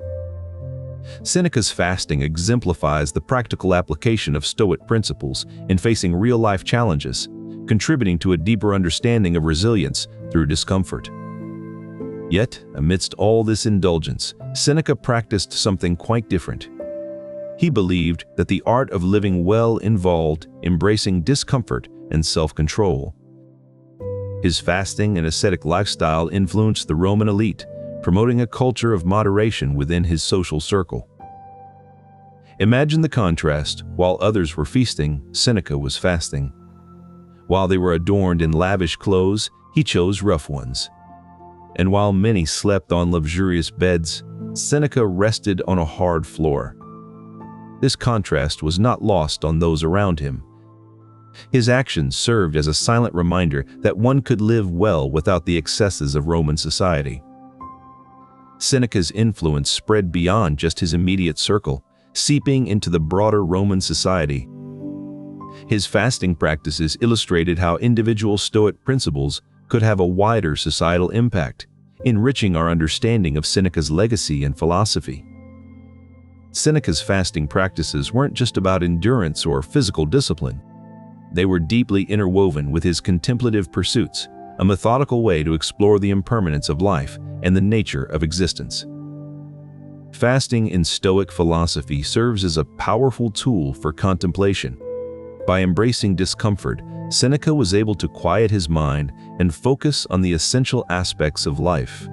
Seneca's fasting exemplifies the practical application of Stoic principles in facing real-life challenges, contributing to a deeper understanding of resilience through discomfort. Yet, amidst all this indulgence, Seneca practiced something quite different. He believed that the art of living well involved embracing discomfort and self-control. His fasting and ascetic lifestyle influenced the Roman elite, promoting a culture of moderation within his social circle. Imagine the contrast. While others were feasting, Seneca was fasting. While they were adorned in lavish clothes, he chose rough ones. And while many slept on luxurious beds, Seneca rested on a hard floor. This contrast was not lost on those around him. His actions served as a silent reminder that one could live well without the excesses of Roman society. Seneca's influence spread beyond just his immediate circle, seeping into the broader Roman society. His fasting practices illustrated how individual Stoic principles could have a wider societal impact, enriching our understanding of Seneca's legacy and philosophy. Seneca's fasting practices weren't just about endurance or physical discipline. They were deeply interwoven with his contemplative pursuits, a methodical way to explore the impermanence of life and the nature of existence. Fasting in Stoic philosophy serves as a powerful tool for contemplation. By embracing discomfort, Seneca was able to quiet his mind and focus on the essential aspects of life.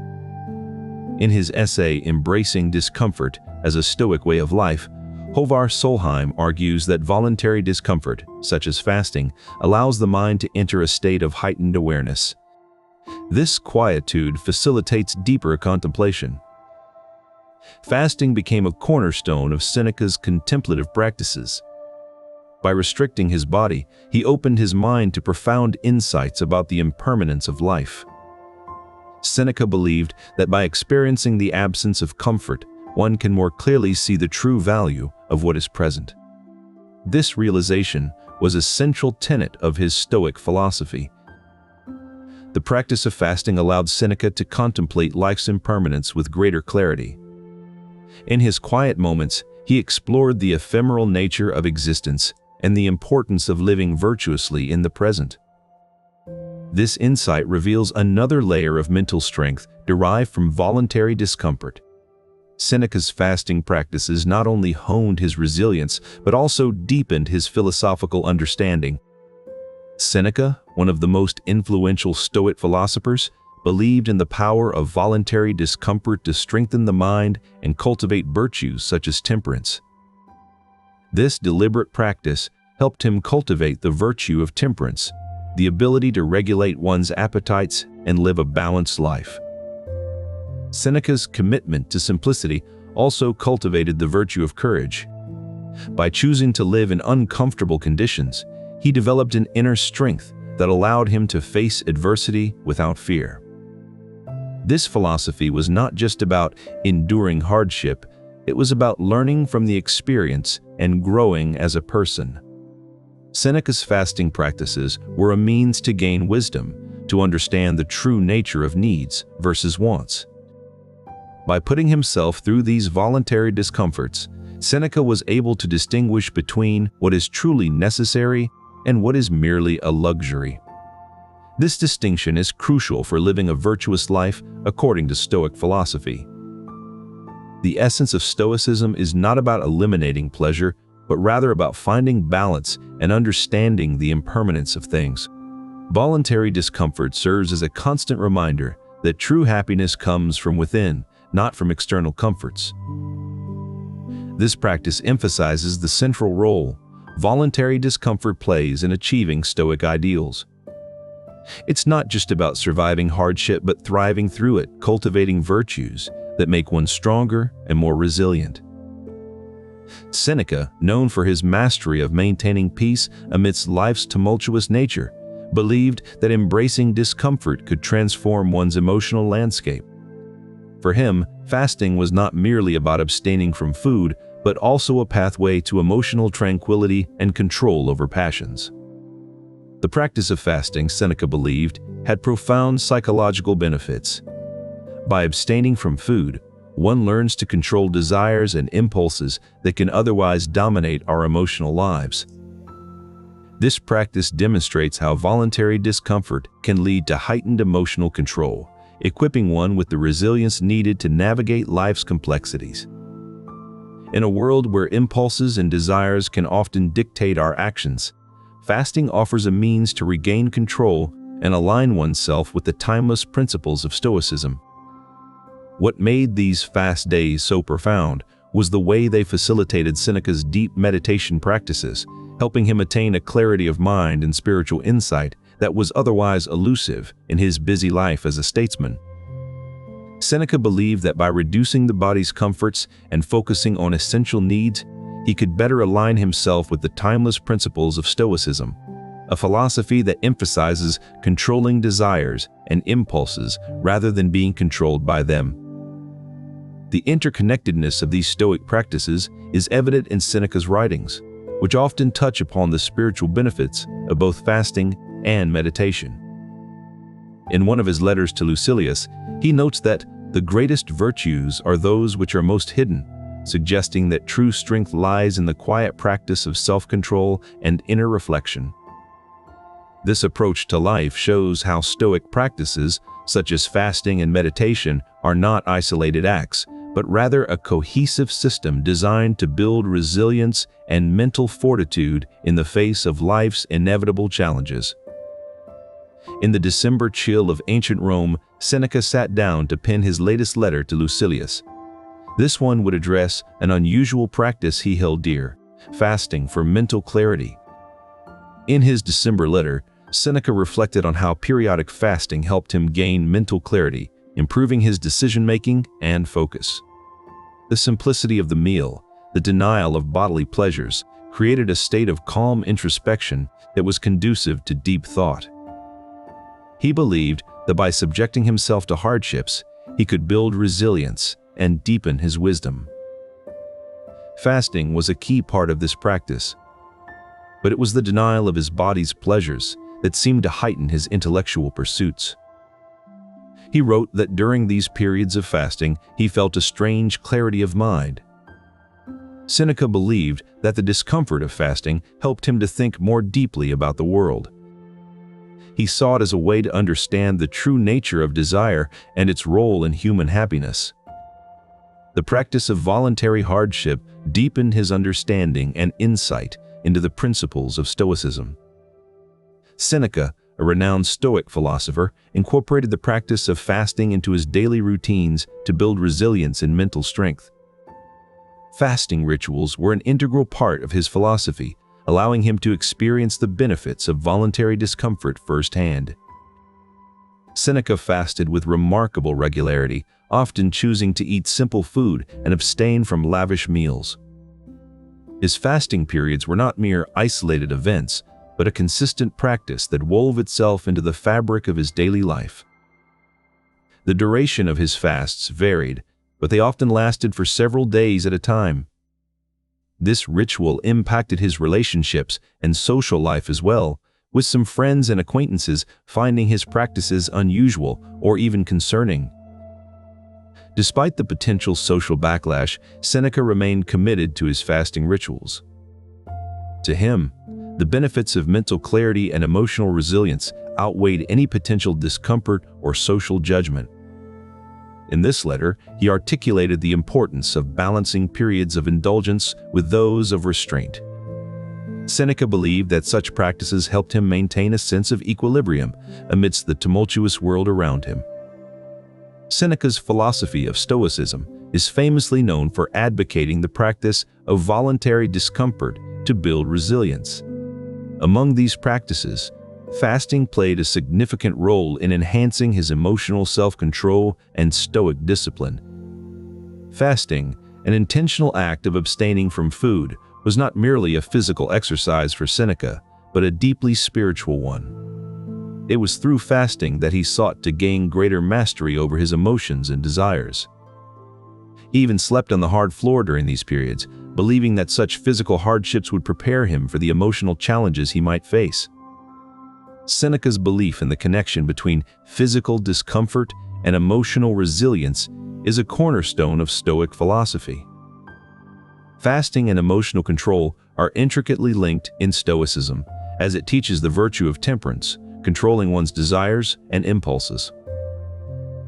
In his essay, Embracing Discomfort as a Stoic Way of Life, Håvard Solheim argues that voluntary discomfort, such as fasting, allows the mind to enter a state of heightened awareness. This quietude facilitates deeper contemplation. Fasting became a cornerstone of Seneca's contemplative practices. By restricting his body, he opened his mind to profound insights about the impermanence of life. Seneca believed that by experiencing the absence of comfort, one can more clearly see the true value of what is present. This realization was a central tenet of his Stoic philosophy. The practice of fasting allowed Seneca to contemplate life's impermanence with greater clarity. In his quiet moments, he explored the ephemeral nature of existence, and the importance of living virtuously in the present. This insight reveals another layer of mental strength derived from voluntary discomfort. Seneca's fasting practices not only honed his resilience, but also deepened his philosophical understanding. Seneca, one of the most influential Stoic philosophers, believed in the power of voluntary discomfort to strengthen the mind and cultivate virtues such as temperance. This deliberate practice helped him cultivate the virtue of temperance, the ability to regulate one's appetites and live a balanced life. Seneca's commitment to simplicity also cultivated the virtue of courage. By choosing to live in uncomfortable conditions, he developed an inner strength that allowed him to face adversity without fear. This philosophy was not just about enduring hardship, it was about learning from the experience and growing as a person. Seneca's fasting practices were a means to gain wisdom, to understand the true nature of needs versus wants. By putting himself through these voluntary discomforts, Seneca was able to distinguish between what is truly necessary and what is merely a luxury. This distinction is crucial for living a virtuous life according to Stoic philosophy. The essence of Stoicism is not about eliminating pleasure, but rather about finding balance and understanding the impermanence of things. Voluntary discomfort serves as a constant reminder that true happiness comes from within, not from external comforts. This practice emphasizes the central role voluntary discomfort plays in achieving Stoic ideals. It's not just about surviving hardship, but thriving through it, cultivating virtues that make one stronger and more resilient. Seneca, known for his mastery of maintaining peace amidst life's tumultuous nature, believed that embracing discomfort could transform one's emotional landscape. For him, fasting was not merely about abstaining from food, but also a pathway to emotional tranquility and control over passions. The practice of fasting, Seneca believed, had profound psychological benefits. By abstaining from food, one learns to control desires and impulses that can otherwise dominate our emotional lives. This practice demonstrates how voluntary discomfort can lead to heightened emotional control, equipping one with the resilience needed to navigate life's complexities. In a world where impulses and desires can often dictate our actions, fasting offers a means to regain control and align oneself with the timeless principles of Stoicism. What made these fast days so profound was the way they facilitated Seneca's deep meditation practices, helping him attain a clarity of mind and spiritual insight that was otherwise elusive in his busy life as a statesman. Seneca believed that by reducing the body's comforts and focusing on essential needs, he could better align himself with the timeless principles of Stoicism, a philosophy that emphasizes controlling desires and impulses rather than being controlled by them. The interconnectedness of these Stoic practices is evident in Seneca's writings, which often touch upon the spiritual benefits of both fasting and meditation. In one of his letters to Lucilius, he notes that the greatest virtues are those which are most hidden, suggesting that true strength lies in the quiet practice of self-control and inner reflection. This approach to life shows how Stoic practices, such as fasting and meditation, are not isolated acts, but rather a cohesive system designed to build resilience and mental fortitude in the face of life's inevitable challenges. In the December chill of ancient Rome, Seneca sat down to pen his latest letter to Lucilius. This one would address an unusual practice he held dear, fasting for mental clarity. In his December letter, Seneca reflected on how periodic fasting helped him gain mental clarity, improving his decision-making and focus. The simplicity of the meal, the denial of bodily pleasures, created a state of calm introspection that was conducive to deep thought. He believed that by subjecting himself to hardships, he could build resilience and deepen his wisdom. Fasting was a key part of this practice, but it was the denial of his body's pleasures that seemed to heighten his intellectual pursuits. He wrote that during these periods of fasting, he felt a strange clarity of mind. Seneca believed that the discomfort of fasting helped him to think more deeply about the world. He saw it as a way to understand the true nature of desire and its role in human happiness. The practice of voluntary hardship deepened his understanding and insight into the principles of Stoicism. Seneca, a renowned Stoic philosopher, incorporated the practice of fasting into his daily routines to build resilience and mental strength. Fasting rituals were an integral part of his philosophy, allowing him to experience the benefits of voluntary discomfort firsthand. Seneca fasted with remarkable regularity, often choosing to eat simple food and abstain from lavish meals. His fasting periods were not mere isolated events, but a consistent practice that wove itself into the fabric of his daily life. The duration of his fasts varied, but they often lasted for several days at a time. This ritual impacted his relationships and social life as well, with some friends and acquaintances finding his practices unusual or even concerning. Despite the potential social backlash, Seneca remained committed to his fasting rituals. To him, the benefits of mental clarity and emotional resilience outweighed any potential discomfort or social judgment. In this letter, he articulated the importance of balancing periods of indulgence with those of restraint. Seneca believed that such practices helped him maintain a sense of equilibrium amidst the tumultuous world around him. Seneca's philosophy of Stoicism is famously known for advocating the practice of voluntary discomfort to build resilience. Among these practices, fasting played a significant role in enhancing his emotional self-control and Stoic discipline. Fasting, an intentional act of abstaining from food, was not merely a physical exercise for Seneca, but a deeply spiritual one. It was through fasting that he sought to gain greater mastery over his emotions and desires. He even slept on the hard floor during these periods, believing that such physical hardships would prepare him for the emotional challenges he might face. Seneca's belief in the connection between physical discomfort and emotional resilience is a cornerstone of Stoic philosophy. Fasting and emotional control are intricately linked in Stoicism, as it teaches the virtue of temperance, controlling one's desires and impulses.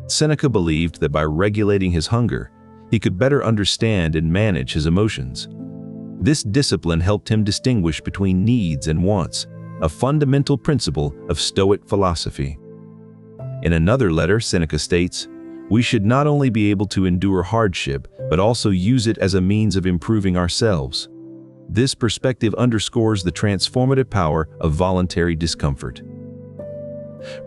Seneca believed that by regulating his hunger, he could better understand and manage his emotions. This discipline helped him distinguish between needs and wants, a fundamental principle of Stoic philosophy. In another letter, Seneca states, "We should not only be able to endure hardship, but also use it as a means of improving ourselves." This perspective underscores the transformative power of voluntary discomfort.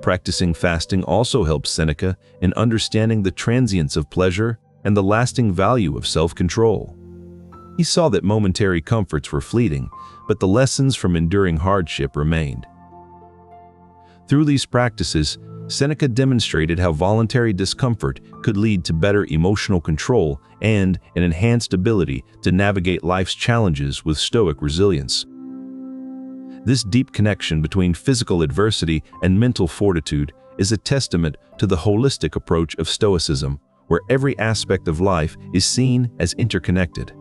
Practicing fasting also helps Seneca in understanding the transience of pleasure and the lasting value of self-control. He saw that momentary comforts were fleeting, but the lessons from enduring hardship remained. Through these practices, Seneca demonstrated how voluntary discomfort could lead to better emotional control and an enhanced ability to navigate life's challenges with Stoic resilience. This deep connection between physical adversity and mental fortitude is a testament to the holistic approach of Stoicism, where every aspect of life is seen as interconnected.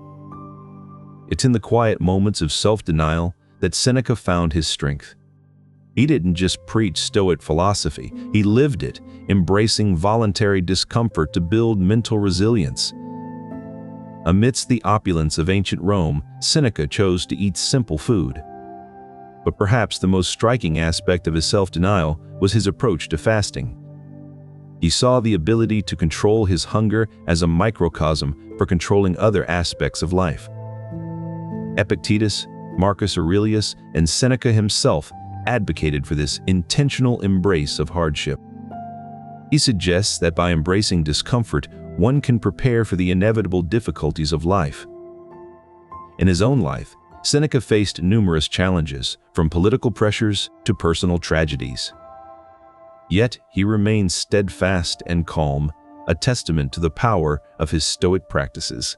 It's in the quiet moments of self-denial that Seneca found his strength. He didn't just preach Stoic philosophy, he lived it, embracing voluntary discomfort to build mental resilience. Amidst the opulence of ancient Rome, Seneca chose to eat simple food. But perhaps the most striking aspect of his self-denial was his approach to fasting. He saw the ability to control his hunger as a microcosm for controlling other aspects of life. Epictetus, Marcus Aurelius, and Seneca himself advocated for this intentional embrace of hardship. He suggests that by embracing discomfort, one can prepare for the inevitable difficulties of life. In his own life, Seneca faced numerous challenges, from political pressures to personal tragedies. Yet he remained steadfast and calm, a testament to the power of his Stoic practices.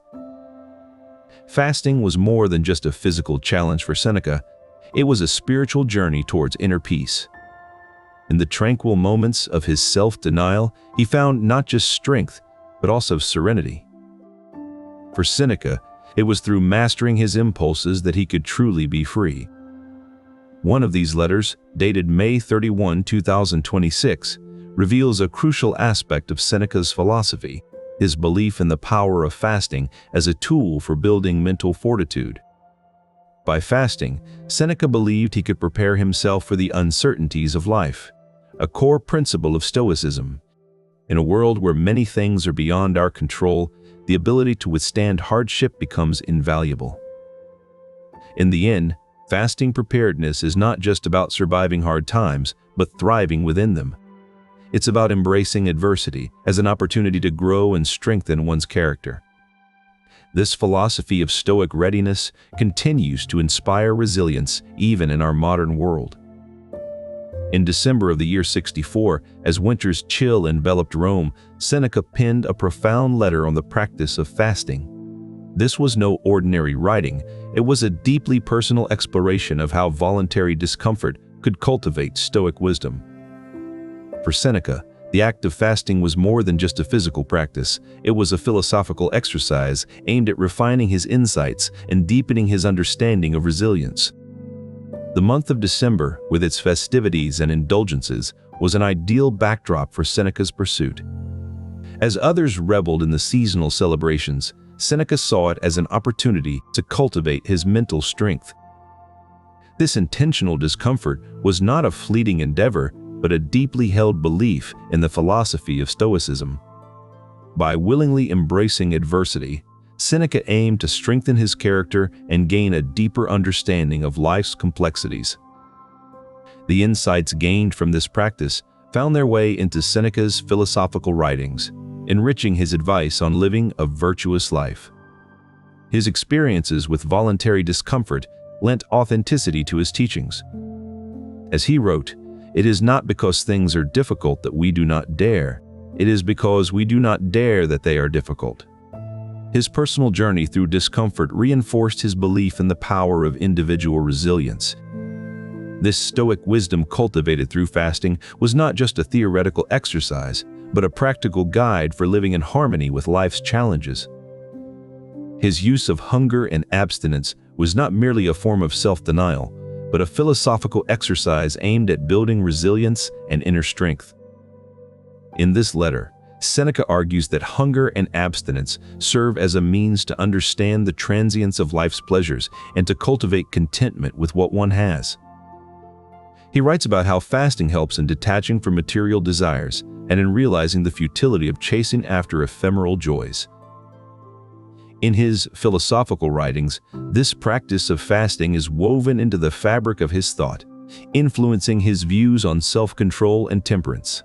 Fasting was more than just a physical challenge for Seneca, it was a spiritual journey towards inner peace. In the tranquil moments of his self-denial, he found not just strength, but also serenity. For Seneca, It was through mastering his impulses that he could truly be free. One of these letters, dated May 31, 2026, reveals a crucial aspect of Seneca's philosophy, his belief in the power of fasting as a tool for building mental fortitude. By fasting, Seneca believed he could prepare himself for the uncertainties of life, a core principle of Stoicism. In a world where many things are beyond our control, the ability to withstand hardship becomes invaluable. In the end, fasting preparedness is not just about surviving hard times, but thriving within them. It's about embracing adversity as an opportunity to grow and strengthen one's character. This philosophy of Stoic readiness continues to inspire resilience even in our modern world. In December of the year 64, as winter's chill enveloped Rome, Seneca penned a profound letter on the practice of fasting. This was no ordinary writing, it was a deeply personal exploration of how voluntary discomfort could cultivate Stoic wisdom. For Seneca, the act of fasting was more than just a physical practice. It was a philosophical exercise aimed at refining his insights and deepening his understanding of resilience. The month of December, with its festivities and indulgences, was an ideal backdrop for Seneca's pursuit. As others reveled in the seasonal celebrations, Seneca saw it as an opportunity to cultivate his mental strength. This intentional discomfort was not a fleeting endeavor, but a deeply held belief in the philosophy of Stoicism. By willingly embracing adversity, Seneca aimed to strengthen his character and gain a deeper understanding of life's complexities. The insights gained from this practice found their way into Seneca's philosophical writings, enriching his advice on living a virtuous life. His experiences with voluntary discomfort lent authenticity to his teachings. As he wrote, "It is not because things are difficult that we do not dare. It is because we do not dare that they are difficult." His personal journey through discomfort reinforced his belief in the power of individual resilience. This Stoic wisdom cultivated through fasting was not just a theoretical exercise, but a practical guide for living in harmony with life's challenges. His use of hunger and abstinence was not merely a form of self-denial, but a philosophical exercise aimed at building resilience and inner strength. In this letter, Seneca argues that hunger and abstinence serve as a means to understand the transience of life's pleasures and to cultivate contentment with what one has. He writes about how fasting helps in detaching from material desires and in realizing the futility of chasing after ephemeral joys. In his philosophical writings, this practice of fasting is woven into the fabric of his thought, influencing his views on self-control and temperance.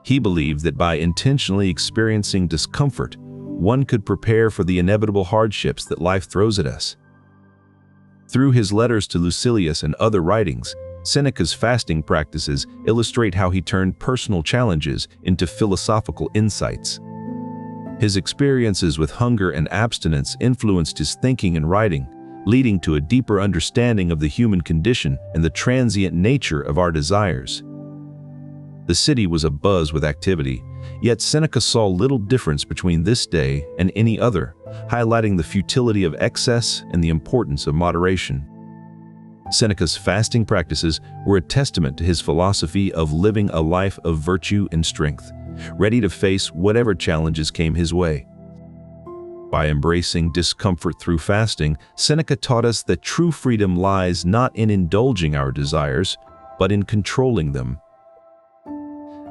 He believed that by intentionally experiencing discomfort, one could prepare for the inevitable hardships that life throws at us. Through his letters to Lucilius and other writings, Seneca's fasting practices illustrate how he turned personal challenges into philosophical insights. His experiences with hunger and abstinence influenced his thinking and writing, leading to a deeper understanding of the human condition and the transient nature of our desires. The city was abuzz with activity, yet Seneca saw little difference between this day and any other, highlighting the futility of excess and the importance of moderation. Seneca's fasting practices were a testament to his philosophy of living a life of virtue and strength, ready to face whatever challenges came his way. By embracing discomfort through fasting, Seneca taught us that true freedom lies not in indulging our desires, but in controlling them.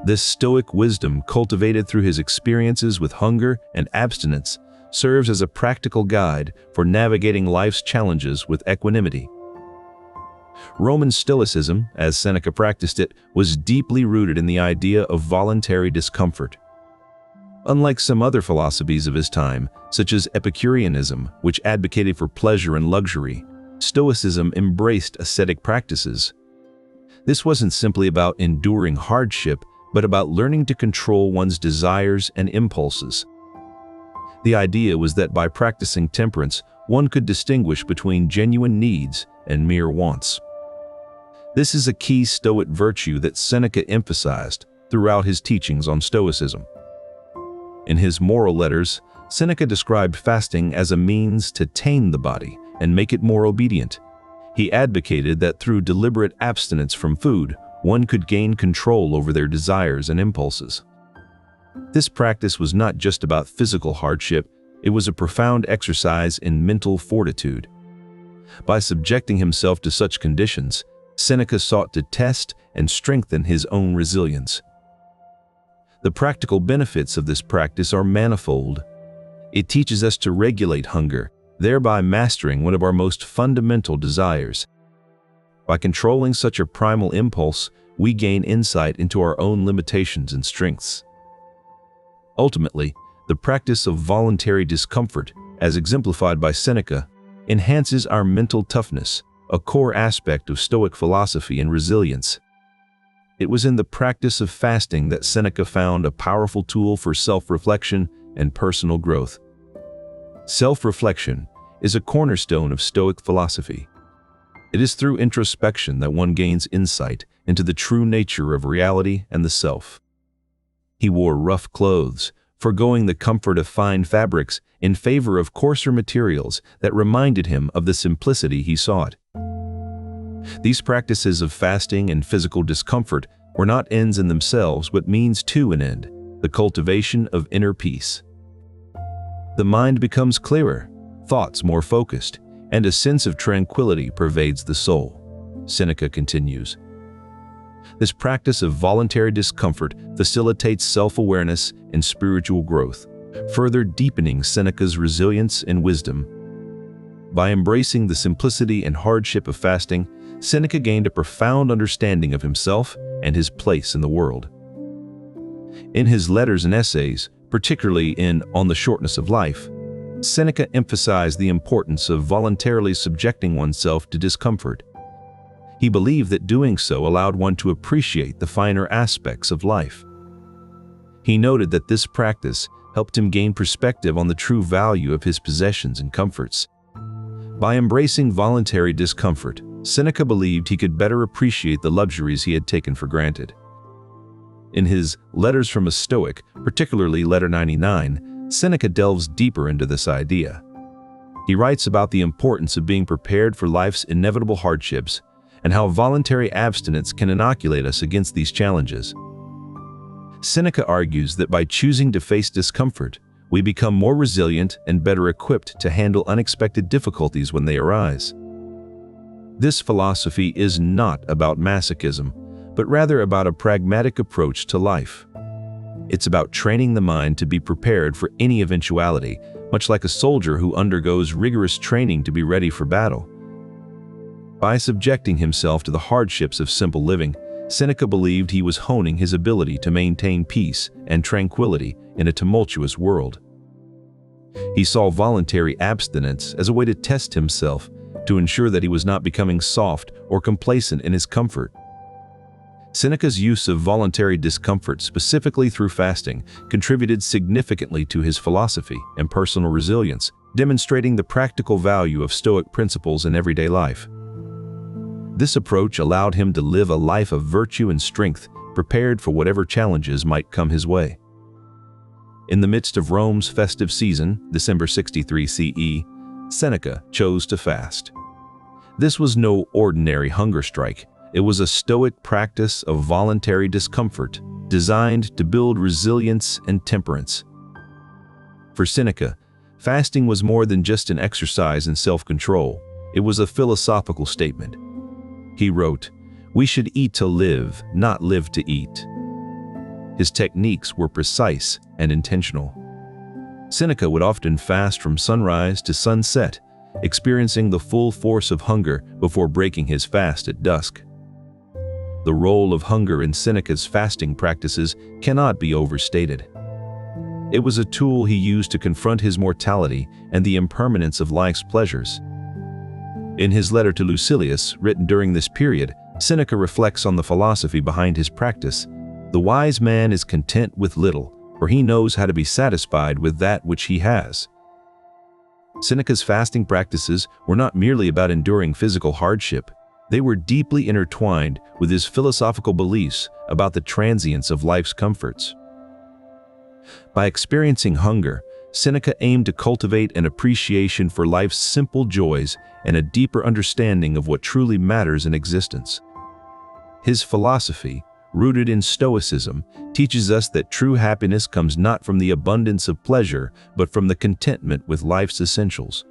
This Stoic wisdom, cultivated through his experiences with hunger and abstinence, serves as a practical guide for navigating life's challenges with equanimity. Roman Stoicism, as Seneca practiced it, was deeply rooted in the idea of voluntary discomfort. Unlike some other philosophies of his time, such as Epicureanism, which advocated for pleasure and luxury, Stoicism embraced ascetic practices. This wasn't simply about enduring hardship, but about learning to control one's desires and impulses. The idea was that by practicing temperance, one could distinguish between genuine needs and mere wants. This is a key Stoic virtue that Seneca emphasized throughout his teachings on Stoicism. In his moral letters, Seneca described fasting as a means to tame the body and make it more obedient. He advocated that through deliberate abstinence from food, one could gain control over their desires and impulses. This practice was not just about physical hardship, it was a profound exercise in mental fortitude. By subjecting himself to such conditions, Seneca sought to test and strengthen his own resilience. The practical benefits of this practice are manifold. It teaches us to regulate hunger, thereby mastering one of our most fundamental desires. By controlling such a primal impulse, we gain insight into our own limitations and strengths. Ultimately, the practice of voluntary discomfort, as exemplified by Seneca, enhances our mental toughness, a core aspect of Stoic philosophy and resilience. It was in the practice of fasting that Seneca found a powerful tool for self-reflection and personal growth. Self-reflection is a cornerstone of Stoic philosophy. It is through introspection that one gains insight into the true nature of reality and the self. He wore rough clothes, forgoing the comfort of fine fabrics in favor of coarser materials that reminded him of the simplicity he sought. These practices of fasting and physical discomfort were not ends in themselves but means to an end, the cultivation of inner peace. The mind becomes clearer, thoughts more focused, and a sense of tranquility pervades the soul. Seneca continues. This practice of voluntary discomfort facilitates self-awareness and spiritual growth, further deepening Seneca's resilience and wisdom. By embracing the simplicity and hardship of fasting, Seneca gained a profound understanding of himself and his place in the world. In his letters and essays, particularly in On the Shortness of Life, Seneca emphasized the importance of voluntarily subjecting oneself to discomfort. He believed that doing so allowed one to appreciate the finer aspects of life. He noted that this practice helped him gain perspective on the true value of his possessions and comforts. By embracing voluntary discomfort, Seneca believed he could better appreciate the luxuries he had taken for granted. In his Letters from a Stoic, particularly Letter 99, Seneca delves deeper into this idea. He writes about the importance of being prepared for life's inevitable hardships and how voluntary abstinence can inoculate us against these challenges. Seneca argues that by choosing to face discomfort, we become more resilient and better equipped to handle unexpected difficulties when they arise. This philosophy is not about masochism, but rather about a pragmatic approach to life. It's about training the mind to be prepared for any eventuality, much like a soldier who undergoes rigorous training to be ready for battle. By subjecting himself to the hardships of simple living, Seneca believed he was honing his ability to maintain peace and tranquility in a tumultuous world. He saw voluntary abstinence as a way to test himself, to ensure that he was not becoming soft or complacent in his comfort. Seneca's use of voluntary discomfort, specifically through fasting, contributed significantly to his philosophy and personal resilience, demonstrating the practical value of Stoic principles in everyday life. This approach allowed him to live a life of virtue and strength, prepared for whatever challenges might come his way. In the midst of Rome's festive season, December 63 CE, Seneca chose to fast. This was no ordinary hunger strike. It was a Stoic practice of voluntary discomfort, designed to build resilience and temperance. For Seneca, fasting was more than just an exercise in self-control. It was a philosophical statement. He wrote, "We should eat to live, not live to eat." His techniques were precise and intentional. Seneca would often fast from sunrise to sunset, experiencing the full force of hunger before breaking his fast at dusk. The role of hunger in Seneca's fasting practices cannot be overstated. It was a tool he used to confront his mortality and the impermanence of life's pleasures. In his letter to Lucilius, written during this period, Seneca reflects on the philosophy behind his practice. "The wise man is content with little, for he knows how to be satisfied with that which he has." Seneca's fasting practices were not merely about enduring physical hardship. They were deeply intertwined with his philosophical beliefs about the transience of life's comforts. By experiencing hunger, Seneca aimed to cultivate an appreciation for life's simple joys and a deeper understanding of what truly matters in existence. His philosophy, rooted in Stoicism, teaches us that true happiness comes not from the abundance of pleasure, but from the contentment with life's essentials.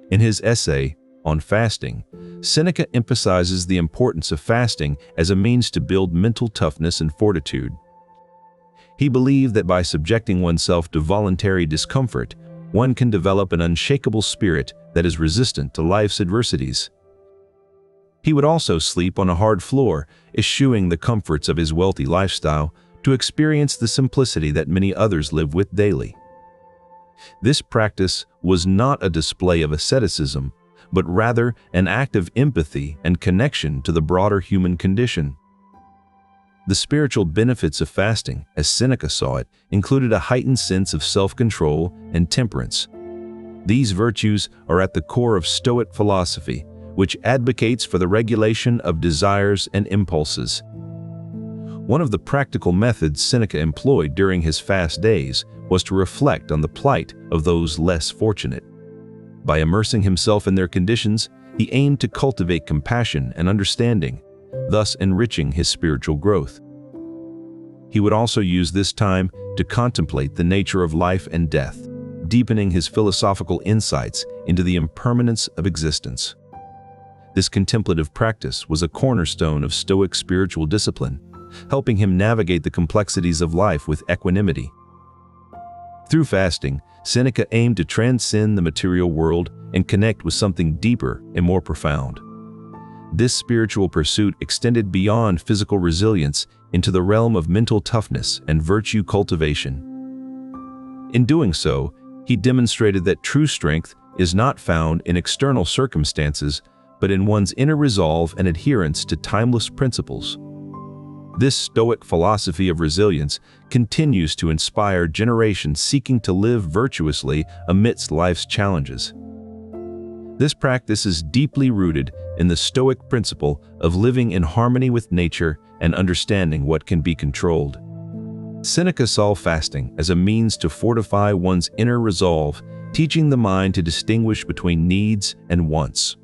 In his essay on fasting, Seneca emphasizes the importance of fasting as a means to build mental toughness and fortitude. He believed that by subjecting oneself to voluntary discomfort, one can develop an unshakable spirit that is resistant to life's adversities. He would also sleep on a hard floor, eschewing the comforts of his wealthy lifestyle to experience the simplicity that many others live with daily. This practice was not a display of asceticism, but rather an act of empathy and connection to the broader human condition. The spiritual benefits of fasting, as Seneca saw it, included a heightened sense of self-control and temperance. These virtues are at the core of Stoic philosophy, which advocates for the regulation of desires and impulses. One of the practical methods Seneca employed during his fast days was to reflect on the plight of those less fortunate. By immersing himself in their conditions, he aimed to cultivate compassion and understanding, thus enriching his spiritual growth. He would also use this time to contemplate the nature of life and death, deepening his philosophical insights into the impermanence of existence. This contemplative practice was a cornerstone of Stoic spiritual discipline, helping him navigate the complexities of life with equanimity. Through fasting, Seneca aimed to transcend the material world and connect with something deeper and more profound. This spiritual pursuit extended beyond physical resilience into the realm of mental toughness and virtue cultivation. In doing so, he demonstrated that true strength is not found in external circumstances, but in one's inner resolve and adherence to timeless principles. This Stoic philosophy of resilience continues to inspire generations seeking to live virtuously amidst life's challenges. This practice is deeply rooted in the Stoic principle of living in harmony with nature and understanding what can be controlled. Seneca saw fasting as a means to fortify one's inner resolve, teaching the mind to distinguish between needs and wants.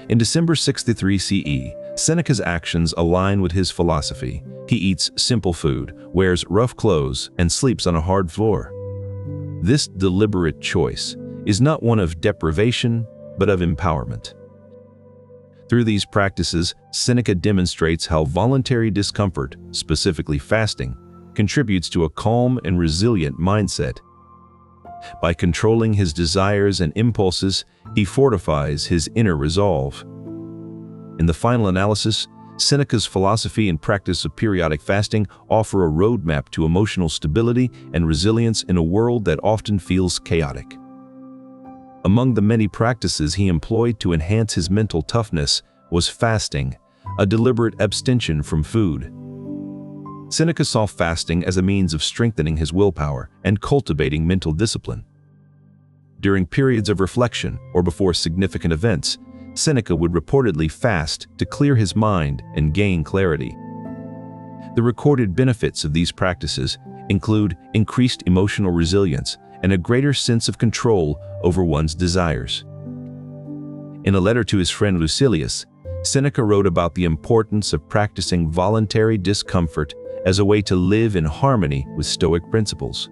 In December 63 CE, Seneca's actions align with his philosophy. He eats simple food, wears rough clothes, and sleeps on a hard floor. This deliberate choice is not one of deprivation, but of empowerment. Through these practices, Seneca demonstrates how voluntary discomfort, specifically fasting, contributes to a calm and resilient mindset. By controlling his desires and impulses, he fortifies his inner resolve. In the final analysis, Seneca's philosophy and practice of periodic fasting offer a roadmap to emotional stability and resilience in a world that often feels chaotic. Among the many practices he employed to enhance his mental toughness was fasting, a deliberate abstention from food. Seneca saw fasting as a means of strengthening his willpower and cultivating mental discipline. During periods of reflection or before significant events, Seneca would reportedly fast to clear his mind and gain clarity. The recorded benefits of these practices include increased emotional resilience and a greater sense of control over one's desires. In a letter to his friend Lucilius, Seneca wrote about the importance of practicing voluntary discomfort as a way to live in harmony with Stoic principles.